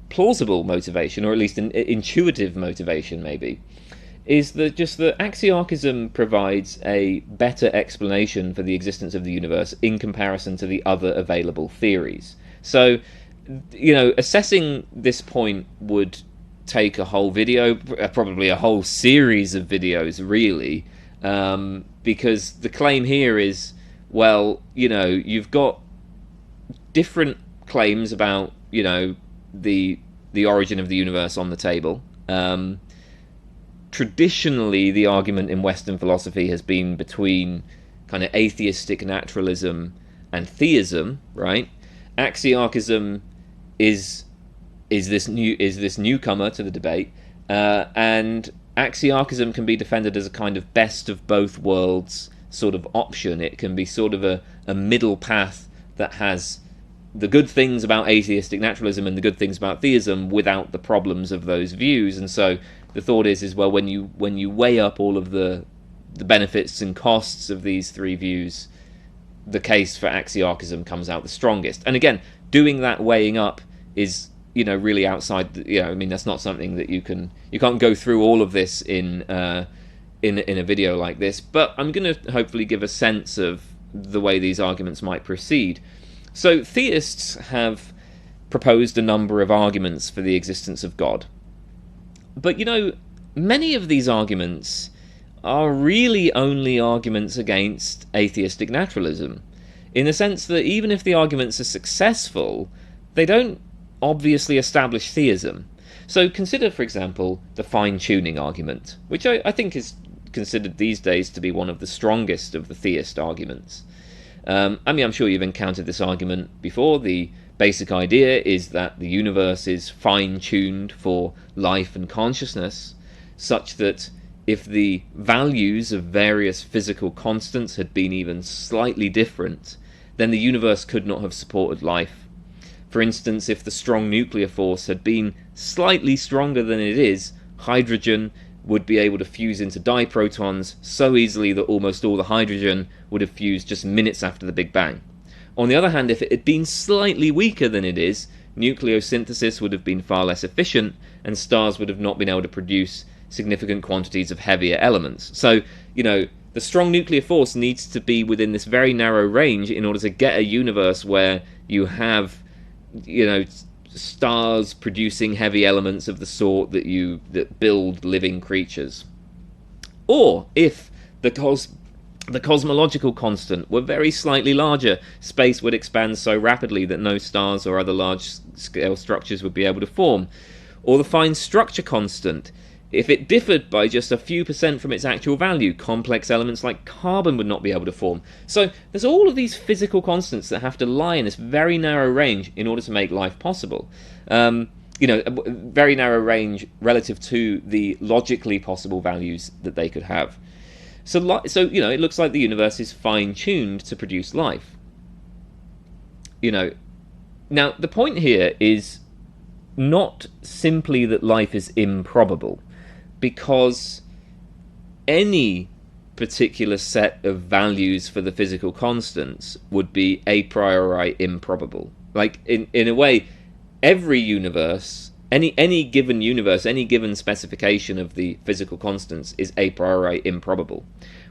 plausible motivation, or at least an intuitive motivation, maybe, is that just that Axiarchism provides a better explanation for the existence of the universe in comparison to the other available theories. So, you know, assessing this point would take a whole video, probably a whole series of videos, really, because the claim here is, well, you know, you've got different claims about, you know, the origin of the universe on the table. Traditionally, the argument in Western philosophy has been between kind of atheistic naturalism and theism, right? Axiarchism is this newcomer to the debate, and Axiarchism can be defended as a kind of best of both worlds sort of option. It can be sort of a middle path that has the good things about atheistic naturalism and the good things about theism without the problems of those views. And so the thought is well, when you weigh up all of the benefits and costs of these three views, the case for Axiarchism comes out the strongest. And again, doing that weighing up is, you know, really outside. I mean, that's not something that you can't go through all of this in a video like this. But I'm going to hopefully give a sense of the way these arguments might proceed. So theists have proposed a number of arguments for the existence of God. But, you know, many of these arguments are really only arguments against atheistic naturalism, in the sense that even if the arguments are successful, they don't obviously establish theism. So consider, for example, the fine-tuning argument, which I think is considered these days to be one of the strongest of the theist arguments. I mean, I'm sure you've encountered this argument before. The basic idea is that the universe is fine-tuned for life and consciousness, such that if the values of various physical constants had been even slightly different, then the universe could not have supported life. For instance, if the strong nuclear force had been slightly stronger than it is, hydrogen would be able to fuse into diprotons so easily that almost all the hydrogen would have fused just minutes after the Big Bang. On the other hand, if it had been slightly weaker than it is, nucleosynthesis would have been far less efficient, and stars would have not been able to produce significant quantities of heavier elements. So, you know, the strong nuclear force needs to be within this very narrow range in order to get a universe where you have, you know, stars producing heavy elements of the sort that build living creatures. Or if the cosmological constant were very slightly larger, space would expand so rapidly that no stars or other large-scale structures would be able to form. Or the fine structure constant, if it differed by just a few % from its actual value, complex elements like carbon would not be able to form. So there's all of these physical constants that have to lie in this very narrow range in order to make life possible. You know, a very narrow range relative to the logically possible values that they could have. So you know, it looks like the universe is fine-tuned to produce life. You know, now the point here is not simply that life is improbable, because any particular set of values for the physical constants would be a priori improbable. Like, in a way, every universe, any given universe, any given specification of the physical constants is a priori improbable.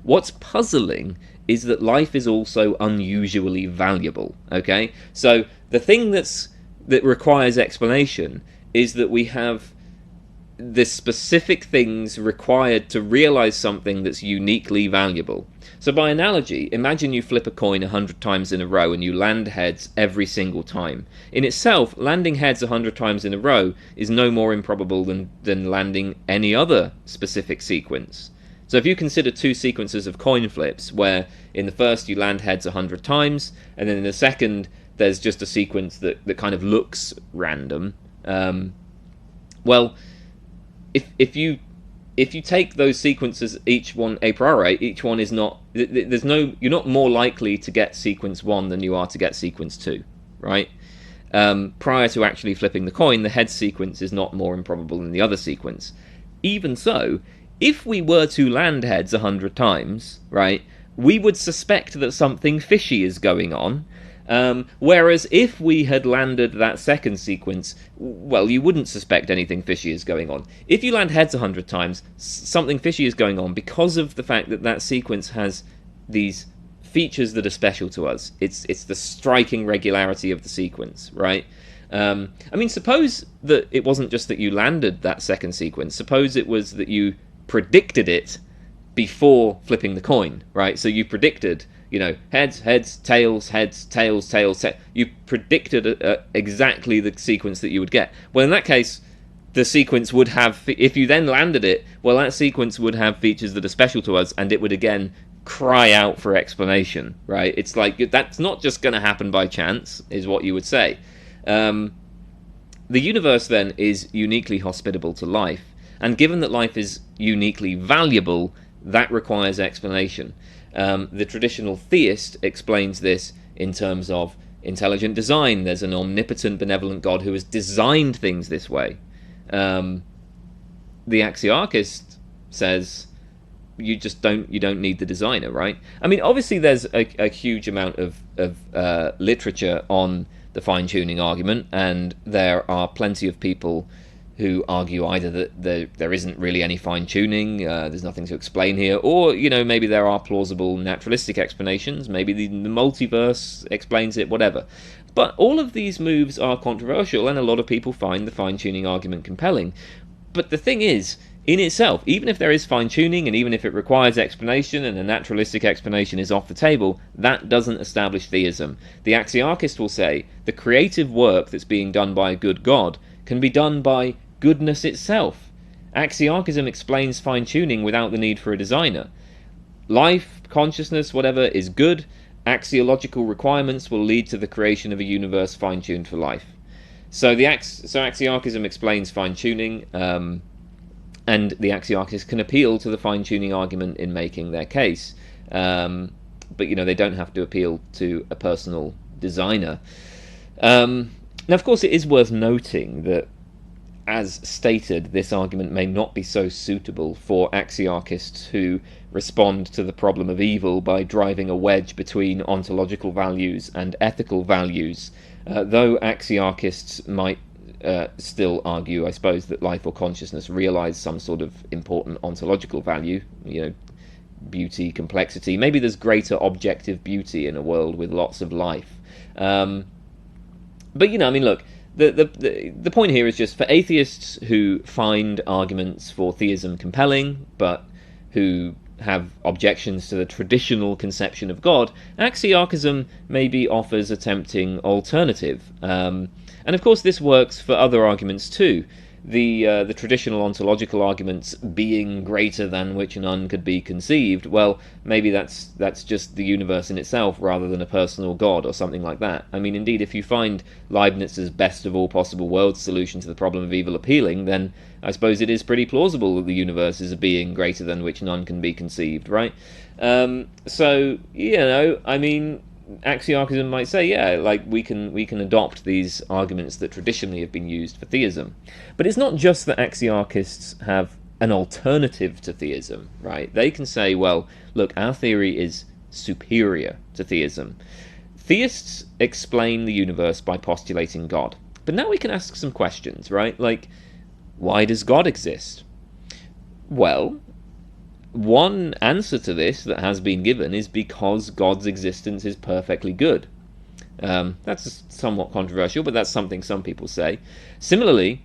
What's puzzling is that life is also unusually valuable, okay? So the thing that requires explanation is that we have the specific things required to realize something that's uniquely valuable. So by analogy, imagine you flip a coin 100 times in a row and you land heads every single time. In itself, landing heads 100 times in a row is no more improbable than landing any other specific sequence. So if you consider two sequences of coin flips, where in the first you land heads 100 times, and then in the second there's just a sequence that kind of looks random, well, if you take those sequences, each one a priori, each one is not, you're not more likely to get sequence 1 than you are to get sequence 2, right? Prior to actually flipping the coin, the head sequence is not more improbable than the other sequence. Even so, if we were to land heads 100 times, right, we would suspect that something fishy is going on. Whereas if we had landed that second sequence, well, you wouldn't suspect anything fishy is going on. If you land heads 100 times, something fishy is going on because of the fact that that sequence has these features that are special to us. It's the striking regularity of the sequence, right? I mean, suppose that it wasn't just that you landed that second sequence. Suppose it was that you predicted it before flipping the coin, right? So you predicted, heads, tails, tails. You predicted exactly the sequence that you would get. Well, in that case, the sequence would have, if you then landed it, well, that sequence would have features that are special to us, and it would again cry out for explanation, right? It's like, that's not just going to happen by chance, is what you would say. The universe then is uniquely hospitable to life, and given that life is uniquely valuable, that requires explanation. The traditional theist explains this in terms of intelligent design. There's an omnipotent, benevolent God who has designed things this way. The Axiarchist says you don't need the designer, right? I mean, obviously there's a huge amount of literature on the fine-tuning argument, and there are plenty of people who argue either that there isn't really any fine-tuning, there's nothing to explain here, or, maybe there are plausible naturalistic explanations, maybe the multiverse explains it, whatever. But all of these moves are controversial, and a lot of people find the fine-tuning argument compelling. But the thing is, in itself, even if there is fine-tuning, and even if it requires explanation, and a naturalistic explanation is off the table, that doesn't establish theism. The Axiarchist will say, the creative work that's being done by a good God can be done by goodness itself. Axiarchism explains fine-tuning without the need for a designer. Life, consciousness, whatever, is good. Axiological requirements will lead to the creation of a universe fine-tuned for life. So Axiarchism explains fine-tuning, and the Axiarchists can appeal to the fine-tuning argument in making their case. But, they don't have to appeal to a personal designer. Now, of course, it is worth noting that, as stated, this argument may not be so suitable for Axiarchists who respond to the problem of evil by driving a wedge between ontological values and ethical values, though Axiarchists might still argue, I suppose, that life or consciousness realize some sort of important ontological value, beauty, complexity. Maybe there's greater objective beauty in a world with lots of life. But, look, the point here is just for atheists who find arguments for theism compelling, but who have objections to the traditional conception of God, Axiarchism maybe offers a tempting alternative. And of course this works for other arguments too. The traditional ontological arguments being greater than which none could be conceived, well, maybe that's just the universe in itself rather than a personal God or something like that. I mean, indeed, if you find Leibniz's best of all possible worlds solution to the problem of evil appealing, then I suppose it is pretty plausible that the universe is a being greater than which none can be conceived, right? So, I mean, Axiarchism might say, yeah, like we can adopt these arguments that traditionally have been used for theism. But it's not just that Axiarchists have an alternative to theism, right? They can say, well, look, our theory is superior to theism. Theists explain the universe by postulating God. But now we can ask some questions, right? Like, why does God exist? Well, one answer to this that has been given is because God's existence is perfectly good. That's somewhat controversial, but that's something some people say. Similarly,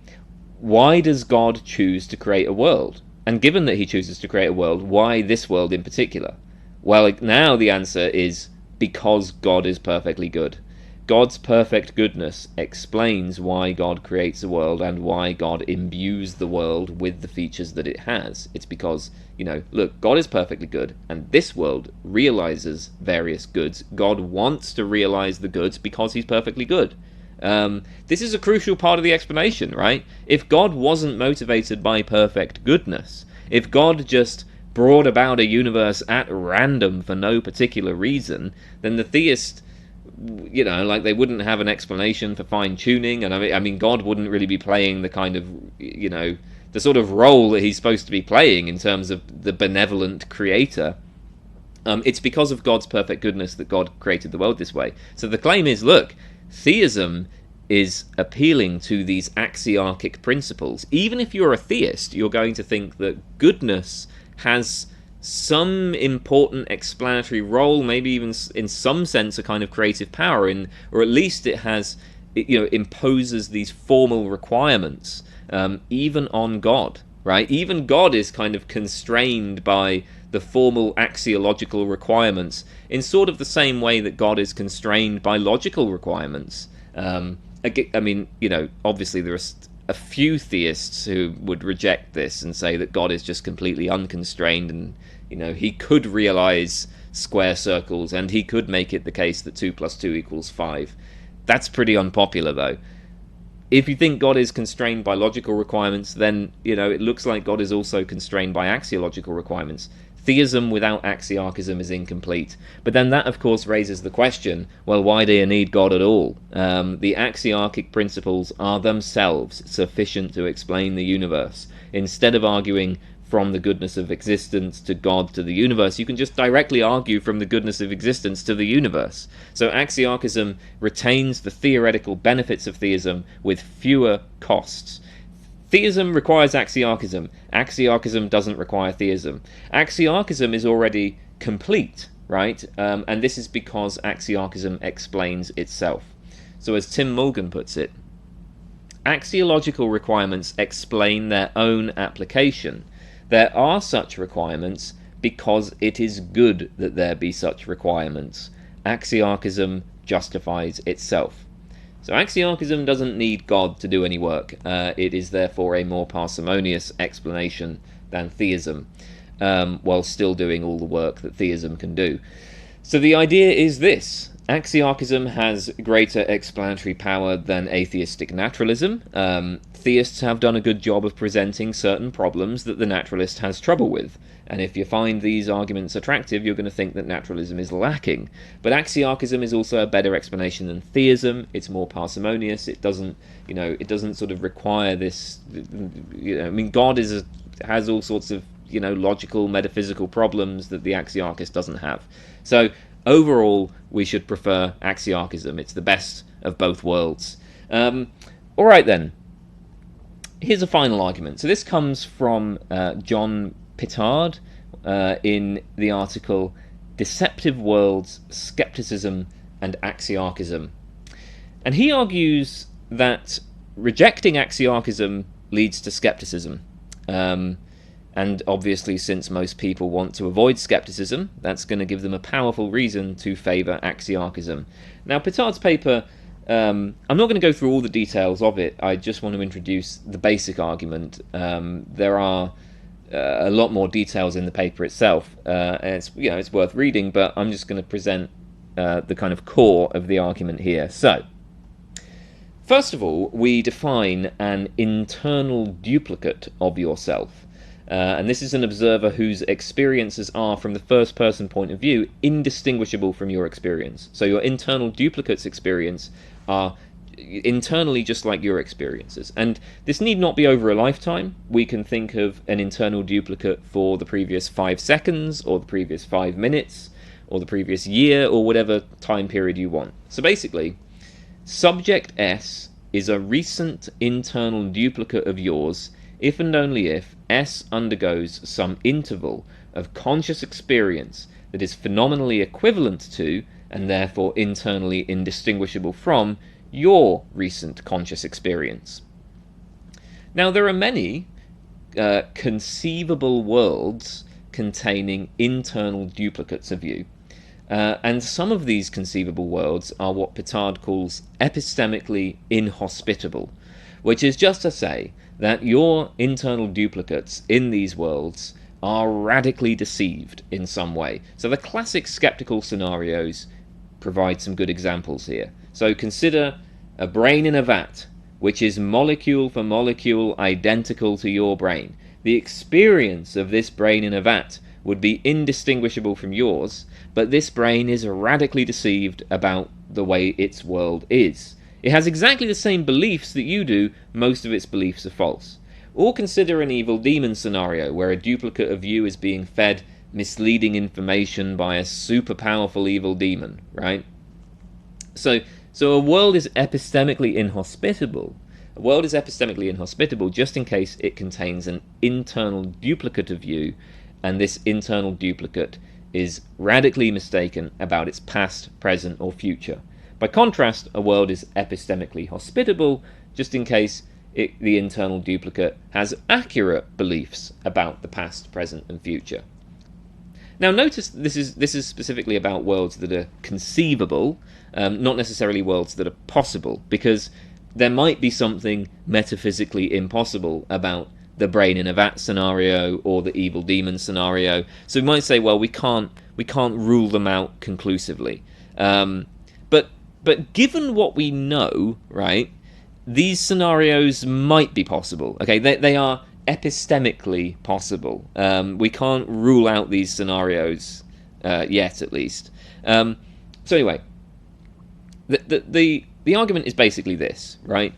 why does God choose to create a world? And given that he chooses to create a world, why this world in particular? Well, now the answer is because God is perfectly good. God's perfect goodness explains why God creates a world and why God imbues the world with the features that it has. It's because, look, God is perfectly good, and this world realizes various goods. God wants to realize the goods because he's perfectly good. This is a crucial part of the explanation, right? If God wasn't motivated by perfect goodness, if God just brought about a universe at random for no particular reason, then the theist, they wouldn't have an explanation for fine-tuning, and I mean, God wouldn't really be playing the kind of, the sort of role that he's supposed to be playing in terms of the benevolent creator. It's because of God's perfect goodness that God created the world this way. So the claim is, look, theism is appealing to these axiarchic principles. Even if you're a theist, you're going to think that goodness has some important explanatory role, maybe even in some sense a kind of creative power, or at least it imposes these formal requirements, even on God, right? Even God is kind of constrained by the formal axiological requirements in sort of the same way that God is constrained by logical requirements. Obviously there are a few theists who would reject this and say that God is just completely unconstrained, and he could realize square circles, and he could make it the case that 2 + 2 = 5. That's pretty unpopular, though. If you think God is constrained by logical requirements, then it looks like God is also constrained by axiological requirements. Theism without axiarchism is incomplete. But then that, of course, raises the question, well, why do you need God at all? The axiarchic principles are themselves sufficient to explain the universe. Instead of arguing from the goodness of existence to God to the universe, you can just directly argue from the goodness of existence to the universe. So axiarchism retains the theoretical benefits of theism with fewer costs. Theism requires axiarchism. Axiarchism doesn't require theism. Axiarchism is already complete, right? And this is because axiarchism explains itself. So as Tim Mulgan puts it, axiological requirements explain their own application. There are such requirements because it is good that there be such requirements. Axiarchism justifies itself. So axiarchism doesn't need God to do any work. It is therefore a more parsimonious explanation than theism, while still doing all the work that theism can do. So the idea is this: axiarchism has greater explanatory power than atheistic naturalism. Theists have done a good job of presenting certain problems that the naturalist has trouble with. And if you find these arguments attractive, you're going to think that naturalism is lacking. But axiarchism is also a better explanation than theism. It's more parsimonious. It doesn't sort of require this. God has all sorts of logical, metaphysical problems that the axiarchist doesn't have. So overall, we should prefer axiarchism. It's the best of both worlds. All right then. Here's a final argument. So this comes from John Pittard in the article Deceptive Worlds, Skepticism and Axiarchism. And he argues that rejecting axiarchism leads to skepticism. And obviously, since most people want to avoid skepticism, that's going to give them a powerful reason to favour axiarchism. Now, Pittard's paper, I'm not going to go through all the details of it. I just want to introduce the basic argument. There are a lot more details in the paper itself, and it's worth reading, but I'm just going to present the kind of core of the argument here. So, first of all, we define an internal duplicate of yourself. And this is an observer whose experiences are, from the first-person point of view, indistinguishable from your experience. So your internal duplicate's experience are internally just like your experiences. And this need not be over a lifetime. We can think of an internal duplicate for the previous 5 seconds, or the previous 5 minutes, or the previous year, or whatever time period you want. So basically, subject S is a recent internal duplicate of yours if and only if S undergoes some interval of conscious experience that is phenomenally equivalent to, and therefore internally indistinguishable from, your recent conscious experience. Now, there are many conceivable worlds containing internal duplicates of you. And some of these conceivable worlds are what Petard calls epistemically inhospitable, which is just to say that your internal duplicates in these worlds are radically deceived in some way. So the classic skeptical scenarios provide some good examples here. So consider a brain in a vat, which is molecule for molecule identical to your brain. The experience of this brain in a vat would be indistinguishable from yours, but this brain is radically deceived about the way its world is. It has exactly the same beliefs that you do, most of its beliefs are false. Or consider an evil demon scenario where a duplicate of you is being fed misleading information by a super powerful evil demon, right? So a world is epistemically inhospitable. A world is epistemically inhospitable just in case it contains an internal duplicate of you, and this internal duplicate is radically mistaken about its past, present, or future. By contrast, a world is epistemically hospitable just in case the internal duplicate has accurate beliefs about the past, present, and future. Now notice this is specifically about worlds that are conceivable, not necessarily worlds that are possible, because there might be something metaphysically impossible about the brain in a vat scenario or the evil demon scenario. So we might say, well, we can't rule them out conclusively. But given what we know, right, these scenarios might be possible. Okay, they are epistemically possible. We can't rule out these scenarios yet, at least. So anyway, the argument is basically this, right?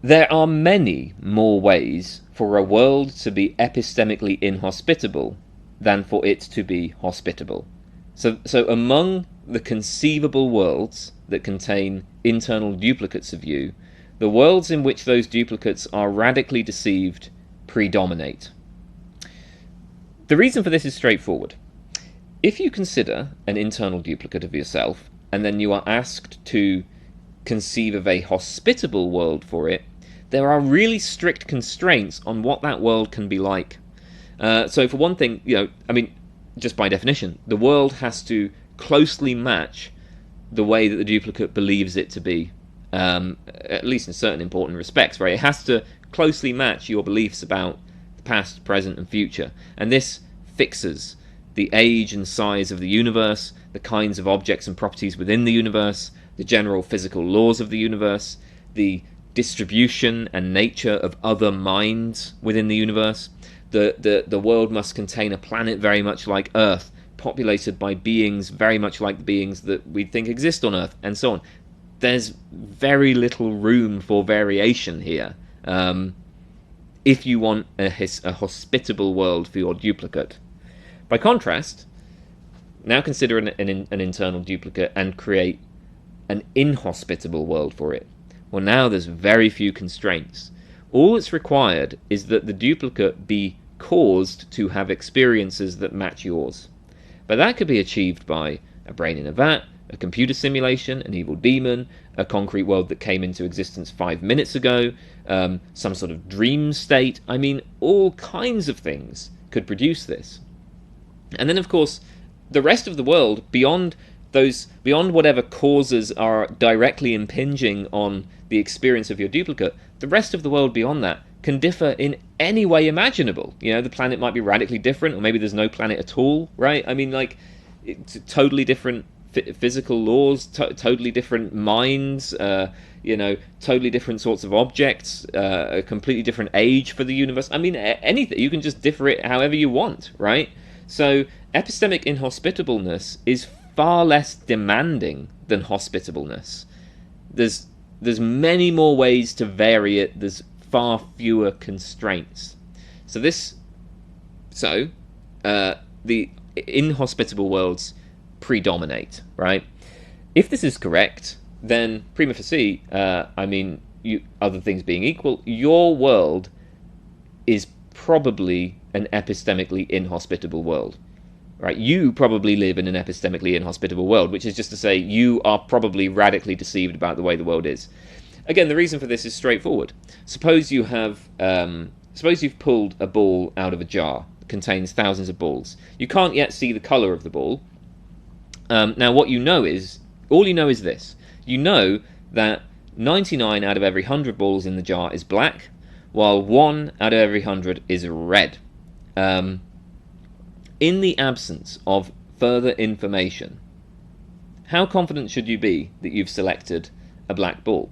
There are many more ways for a world to be epistemically inhospitable than for it to be hospitable. So among the conceivable worlds that contain internal duplicates of you, the worlds in which those duplicates are radically deceived predominate. The reason for this is straightforward. If you consider an internal duplicate of yourself, and then you are asked to conceive of a hospitable world for it, there are really strict constraints on what that world can be like. So for one thing, just by definition, the world has to closely match the way that the duplicate believes it to be, at least in certain important respects, right? It has to closely match your beliefs about the past, present, and future. And this fixes the age and size of the universe, the kinds of objects and properties within the universe, the general physical laws of the universe, the distribution and nature of other minds within the universe. The world must contain a planet very much like Earth, populated by beings very much like the beings that we think exist on Earth, and so on. There's very little room for variation here, if you want a hospitable world for your duplicate. By contrast, now consider an internal duplicate and create an inhospitable world for it. Well, now there's very few constraints. All that's required is that the duplicate be caused to have experiences that match yours. But that could be achieved by a brain in a vat, a computer simulation, an evil demon, a concrete world that came into existence 5 minutes ago, some sort of dream state. I mean, all kinds of things could produce this. And then, of course, the rest of the world, beyond whatever causes are directly impinging on the experience of your duplicate, the rest of the world beyond that can differ in any way imaginable. The planet might be radically different, or maybe there's no planet at all, right? I mean, like, it's totally different physical laws, totally different minds, totally different sorts of objects, a completely different age for the universe. I mean, anything. You can just differ it however you want, right? So epistemic inhospitableness is far less demanding than hospitableness. There's many more ways to vary it. There's far fewer constraints. The inhospitable worlds predominate, right? If this is correct, then prima facie, other things being equal, your world is probably an epistemically inhospitable world, right? You probably live in an epistemically inhospitable world, which is just to say you are probably radically deceived about the way the world is. Again, the reason for this is straightforward. Suppose you've pulled a ball out of a jar that contains thousands of balls. You can't yet see the color of the ball, Now, what you know is, all you know is this. You know that 99 out of every 100 balls in the jar is black, while 1 out of every 100 is red. In the absence of further information, how confident should you be that you've selected a black ball?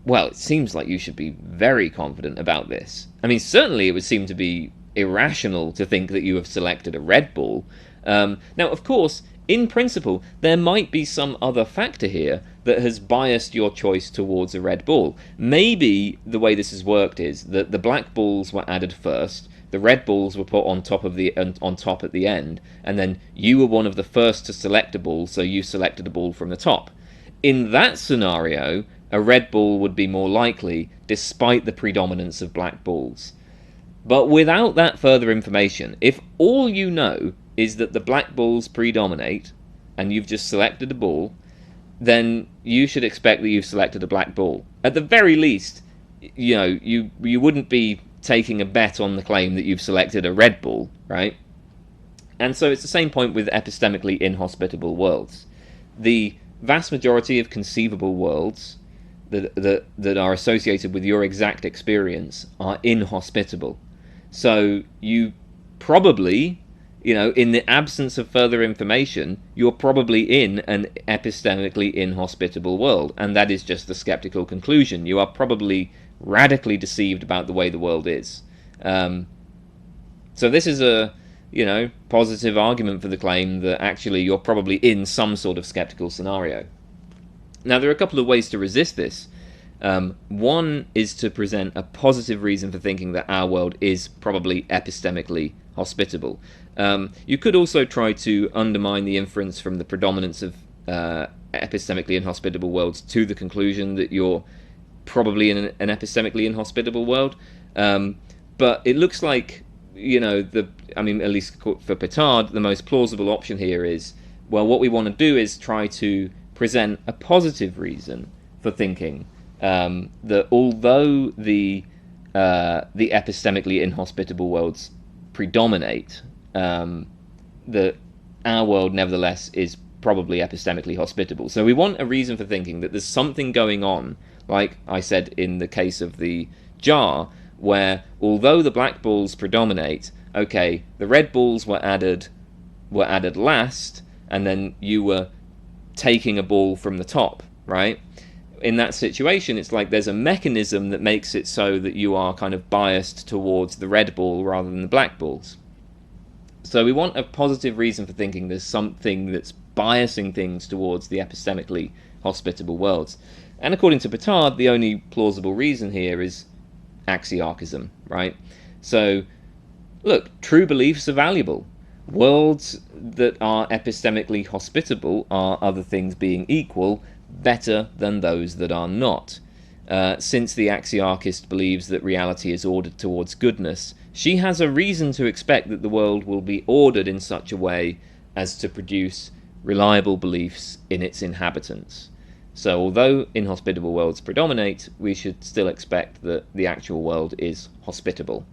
Well, it seems like you should be very confident about this. I mean, certainly it would seem to be irrational to think that you have selected a red ball. Now, of course, in principle, there might be some other factor here that has biased your choice towards a red ball. Maybe the way this has worked is that the black balls were added first, the red balls were put on top at the end, and then you were one of the first to select a ball, so you selected a ball from the top. In that scenario, a red ball would be more likely, despite the predominance of black balls. But without that further information, if all you know is that the black balls predominate, and you've just selected a ball, then you should expect that you've selected a black ball. At the very least, you know, you wouldn't be taking a bet on the claim that you've selected a red ball, right? And so it's the same point with epistemically inhospitable worlds. The vast majority of conceivable worlds that are associated with your exact experience are inhospitable. So you probably, you know, in the absence of further information, you're probably in an epistemically inhospitable world, and that is just the skeptical conclusion. You are probably radically deceived about the way the world is. So this is a, you know, positive argument for the claim that actually you're probably in some sort of skeptical scenario. Now, there are a couple of ways to resist this. One is to present a positive reason for thinking that our world is probably epistemically hospitable. You could also try to undermine the inference from the predominance of epistemically inhospitable worlds to the conclusion that you're probably in an epistemically inhospitable world. But it looks like, you know, at least for Petard, the most plausible option here is, well, what we want to do is try to present a positive reason for thinking that although the epistemically inhospitable worlds predominate, that our world nevertheless is probably epistemically hospitable. So we want a reason for thinking that there's something going on, like I said in the case of the jar, where although the black balls predominate, okay, the red balls were added last, and then you were taking a ball from the top, right? In that situation, it's like there's a mechanism that makes it so that you are kind of biased towards the red ball rather than the black balls. So we want a positive reason for thinking there's something that's biasing things towards the epistemically hospitable worlds. And according to Petard, the only plausible reason here is Axiarchism, right? So, look, true beliefs are valuable. Worlds that are epistemically hospitable are, other things being equal, better than those that are not. Since the Axiarchist believes that reality is ordered towards goodness, she has a reason to expect that the world will be ordered in such a way as to produce reliable beliefs in its inhabitants. So although inhospitable worlds predominate, we should still expect that the actual world is hospitable.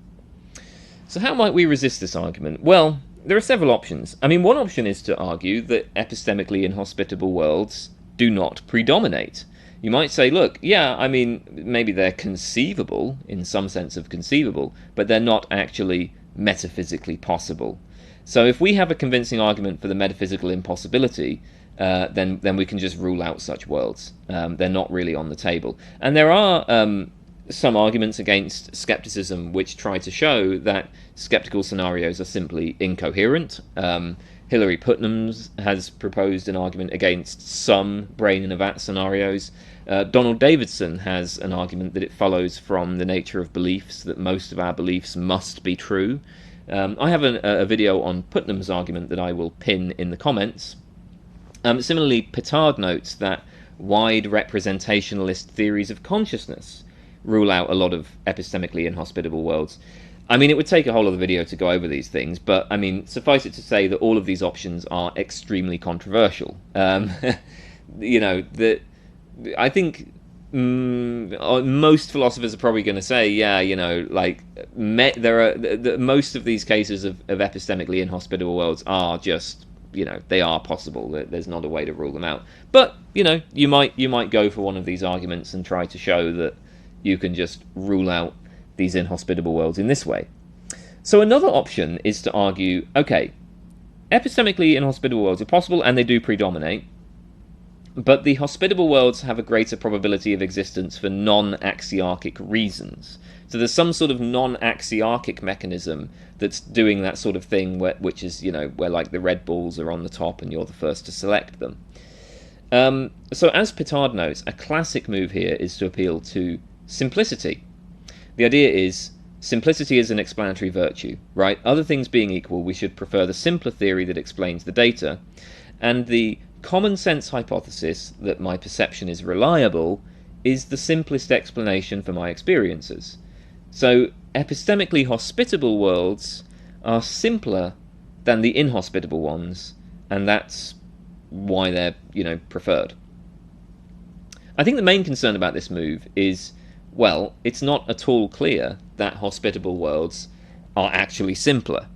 So how might we resist this argument? Well, there are several options. I mean, one option is to argue that epistemically inhospitable worlds do not predominate. You might say, look, yeah, I mean, maybe they're conceivable, in some sense of conceivable, but they're not actually metaphysically possible. So if we have a convincing argument for the metaphysical impossibility, then we can just rule out such worlds. They're not really on the table. And there are some arguments against skepticism which try to show that skeptical scenarios are simply incoherent. Hilary Putnam has proposed an argument against some brain in a vat scenarios. Donald Davidson has an argument that it follows from the nature of beliefs that most of our beliefs must be true. I have a video on Putnam's argument that I will pin in the comments. Similarly, Petard notes that wide representationalist theories of consciousness rule out a lot of epistemically inhospitable worlds. I mean, it would take a whole other video to go over these things, but I mean, suffice it to say that all of these options are extremely controversial. You know, I think most philosophers are probably going to say, yeah, you know, like most of these cases of epistemically inhospitable worlds are just they are possible. There's not a way to rule them out. But you might go for one of these arguments and try to show that you can just rule out these inhospitable worlds in this way. So another option is to argue, okay, epistemically inhospitable worlds are possible and they do predominate, but the hospitable worlds have a greater probability of existence for non-axiarchic reasons. So there's some sort of non-axiarchic mechanism that's doing that sort of thing, which is, where like the red balls are on the top and you're the first to select them. So as Pitard notes, a classic move here is to appeal to simplicity. The idea is simplicity is an explanatory virtue, right? Other things being equal, we should prefer the simpler theory that explains the data, and the common sense hypothesis that my perception is reliable is the simplest explanation for my experiences. So epistemically hospitable worlds are simpler than the inhospitable ones, and that's why they're, preferred. I think the main concern about this move is, well, it's not at all clear that hospitable worlds are actually simpler.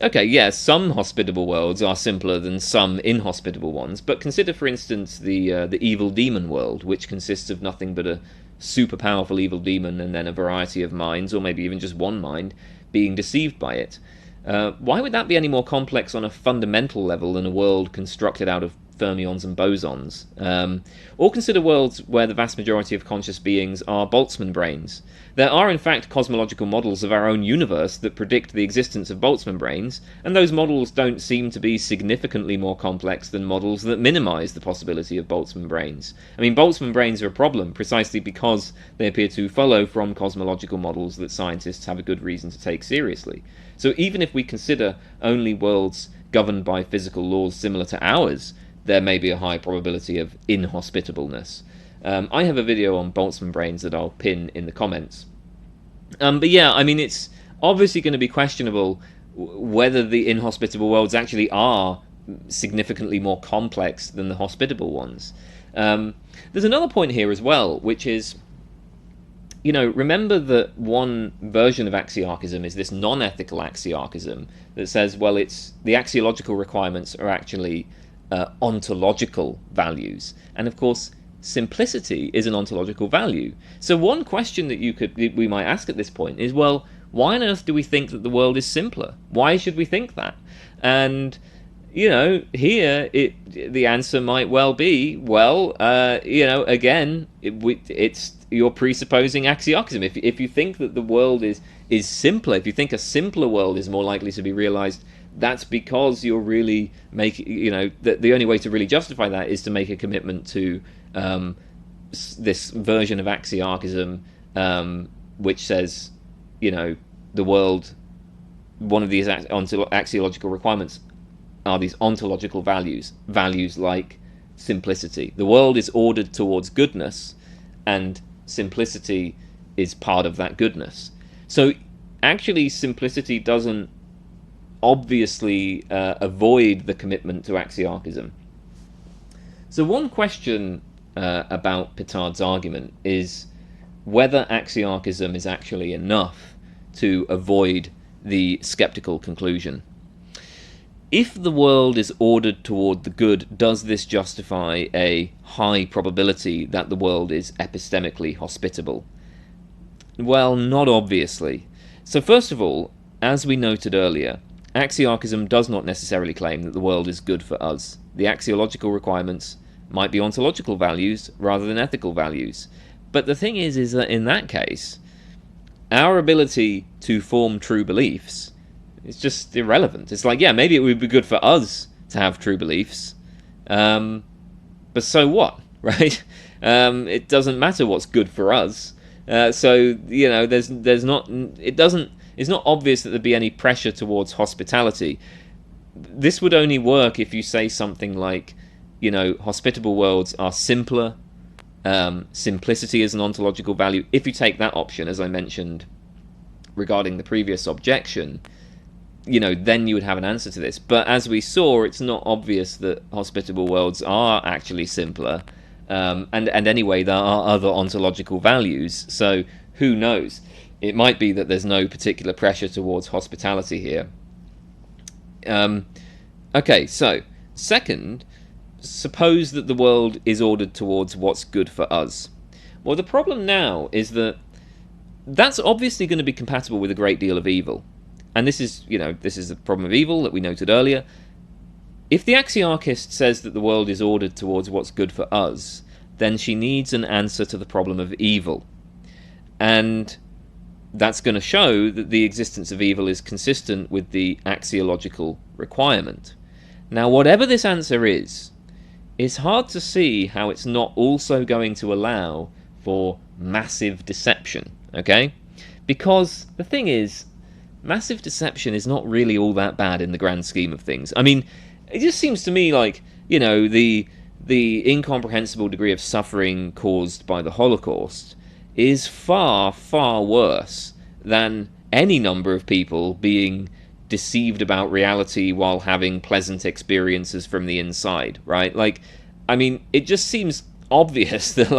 Okay, yeah, some hospitable worlds are simpler than some inhospitable ones, but consider, for instance, the evil demon world, which consists of nothing but a super powerful evil demon and then a variety of minds, or maybe even just one mind, being deceived by it. Why would that be any more complex on a fundamental level than a world constructed out of fermions and bosons? Or consider worlds where the vast majority of conscious beings are Boltzmann brains. There are in fact cosmological models of our own universe that predict the existence of Boltzmann brains, and those models don't seem to be significantly more complex than models that minimize the possibility of Boltzmann brains. Boltzmann brains are a problem precisely because they appear to follow from cosmological models that scientists have a good reason to take seriously. So even if we consider only worlds governed by physical laws similar to ours, there may be a high probability of inhospitableness. I have a video on Boltzmann brains that I'll pin in the comments. But yeah, it's obviously going to be questionable whether the inhospitable worlds actually are significantly more complex than the hospitable ones. There's another point here as well, which is, remember that one version of Axiarchism is this non-ethical Axiarchism that says, well, the axiological requirements are actually ontological values, and of course simplicity is an ontological value. So one question that we might ask at this point is, well, why on earth do we think that the world is simpler? Why should we think that? And here the answer might well be, well, again, you're presupposing Axiarchism. If you think that the world is simpler, if you think a simpler world is more likely to be realized, that's because you're really making, the only way to really justify that is to make a commitment to this version of Axiarchism, which says, the world, one of these axiological requirements are these ontological values like simplicity. The world is ordered towards goodness, and simplicity is part of that goodness. So actually simplicity doesn't obviously avoid the commitment to Axiarchism. So one question about Pitard's argument is whether Axiarchism is actually enough to avoid the skeptical conclusion. If the world is ordered toward the good, does this justify a high probability that the world is epistemically hospitable? Well, not obviously. So first of all, as we noted earlier, Axiarchism does not necessarily claim that the world is good for us. The axiological requirements might be ontological values rather than ethical values. But the thing is that in that case, our ability to form true beliefs is just irrelevant. It's like, yeah, maybe it would be good for us to have true beliefs, but so what, right? It doesn't matter what's good for us. So there's not. It's not obvious that there'd be any pressure towards hospitality. This would only work if you say something like, hospitable worlds are simpler. Simplicity is an ontological value. If you take that option, as I mentioned regarding the previous objection, then you would have an answer to this. But as we saw, it's not obvious that hospitable worlds are actually simpler. And anyway, there are other ontological values. So who knows? It might be that there's no particular pressure towards hospitality here. Okay, so second, suppose that the world is ordered towards what's good for us. Well, the problem now is that that's obviously going to be compatible with a great deal of evil. And this is the problem of evil that we noted earlier. If the Axiarchist says that the world is ordered towards what's good for us, then she needs an answer to the problem of evil. And that's going to show that the existence of evil is consistent with the axiological requirement. Now, whatever this answer is, it's hard to see how it's not also going to allow for massive deception, okay? Because the thing is, massive deception is not really all that bad in the grand scheme of things. I mean, it just seems to me like, the incomprehensible degree of suffering caused by the Holocaust is far, far worse than any number of people being deceived about reality while having pleasant experiences from the inside, right? Like, I mean, it just seems obvious that,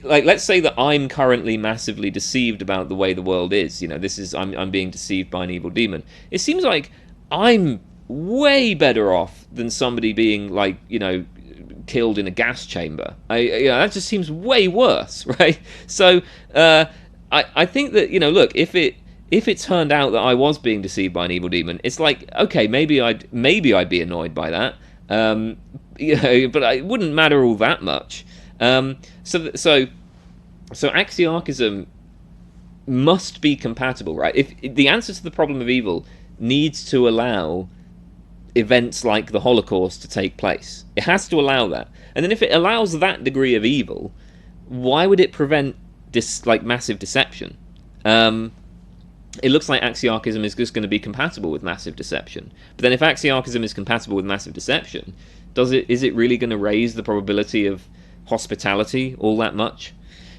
let's say that I'm currently massively deceived about the way the world is. I'm being deceived by an evil demon. It seems like I'm way better off than somebody being, killed in a gas chamber. That just seems way worse, right? So I think that, look, if it turned out that I was being deceived by an evil demon, it's like, okay, maybe I'd be annoyed by that, but it wouldn't matter all that much. So Axiarchism must be compatible, right? If the answer to the problem of evil needs to allow events like the Holocaust to take place, it has to allow that. And then if it allows that degree of evil, why would it prevent massive deception? It looks like Axiarchism is just going to be compatible with massive deception. But then if Axiarchism is compatible with massive deception, is it really going to raise the probability of hospitality all that much?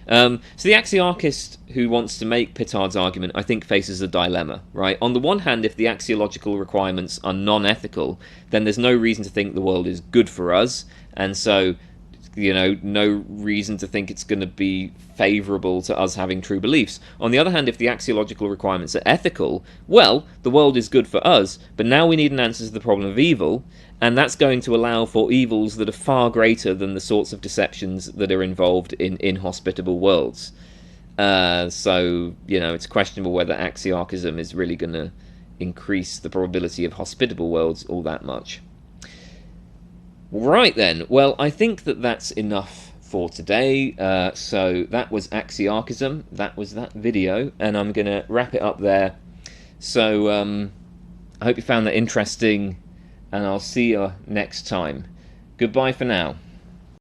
So the Axiarchist who wants to make Pittard's argument, I think, faces a dilemma, right? On the one hand, if the axiological requirements are non-ethical, then there's no reason to think the world is good for us, and so, no reason to think it's going to be favourable to us having true beliefs. On the other hand, if the axiological requirements are ethical, well, the world is good for us, but now we need an answer to the problem of evil, and that's going to allow for evils that are far greater than the sorts of deceptions that are involved in inhospitable worlds. So, it's questionable whether Axiarchism is really going to increase the probability of hospitable worlds all that much. Right then, well, I think that that's enough for today. So that was Axiarchism, that was that video, and I'm going to wrap it up there. So I hope you found that interesting, and I'll see you next time. Goodbye for now.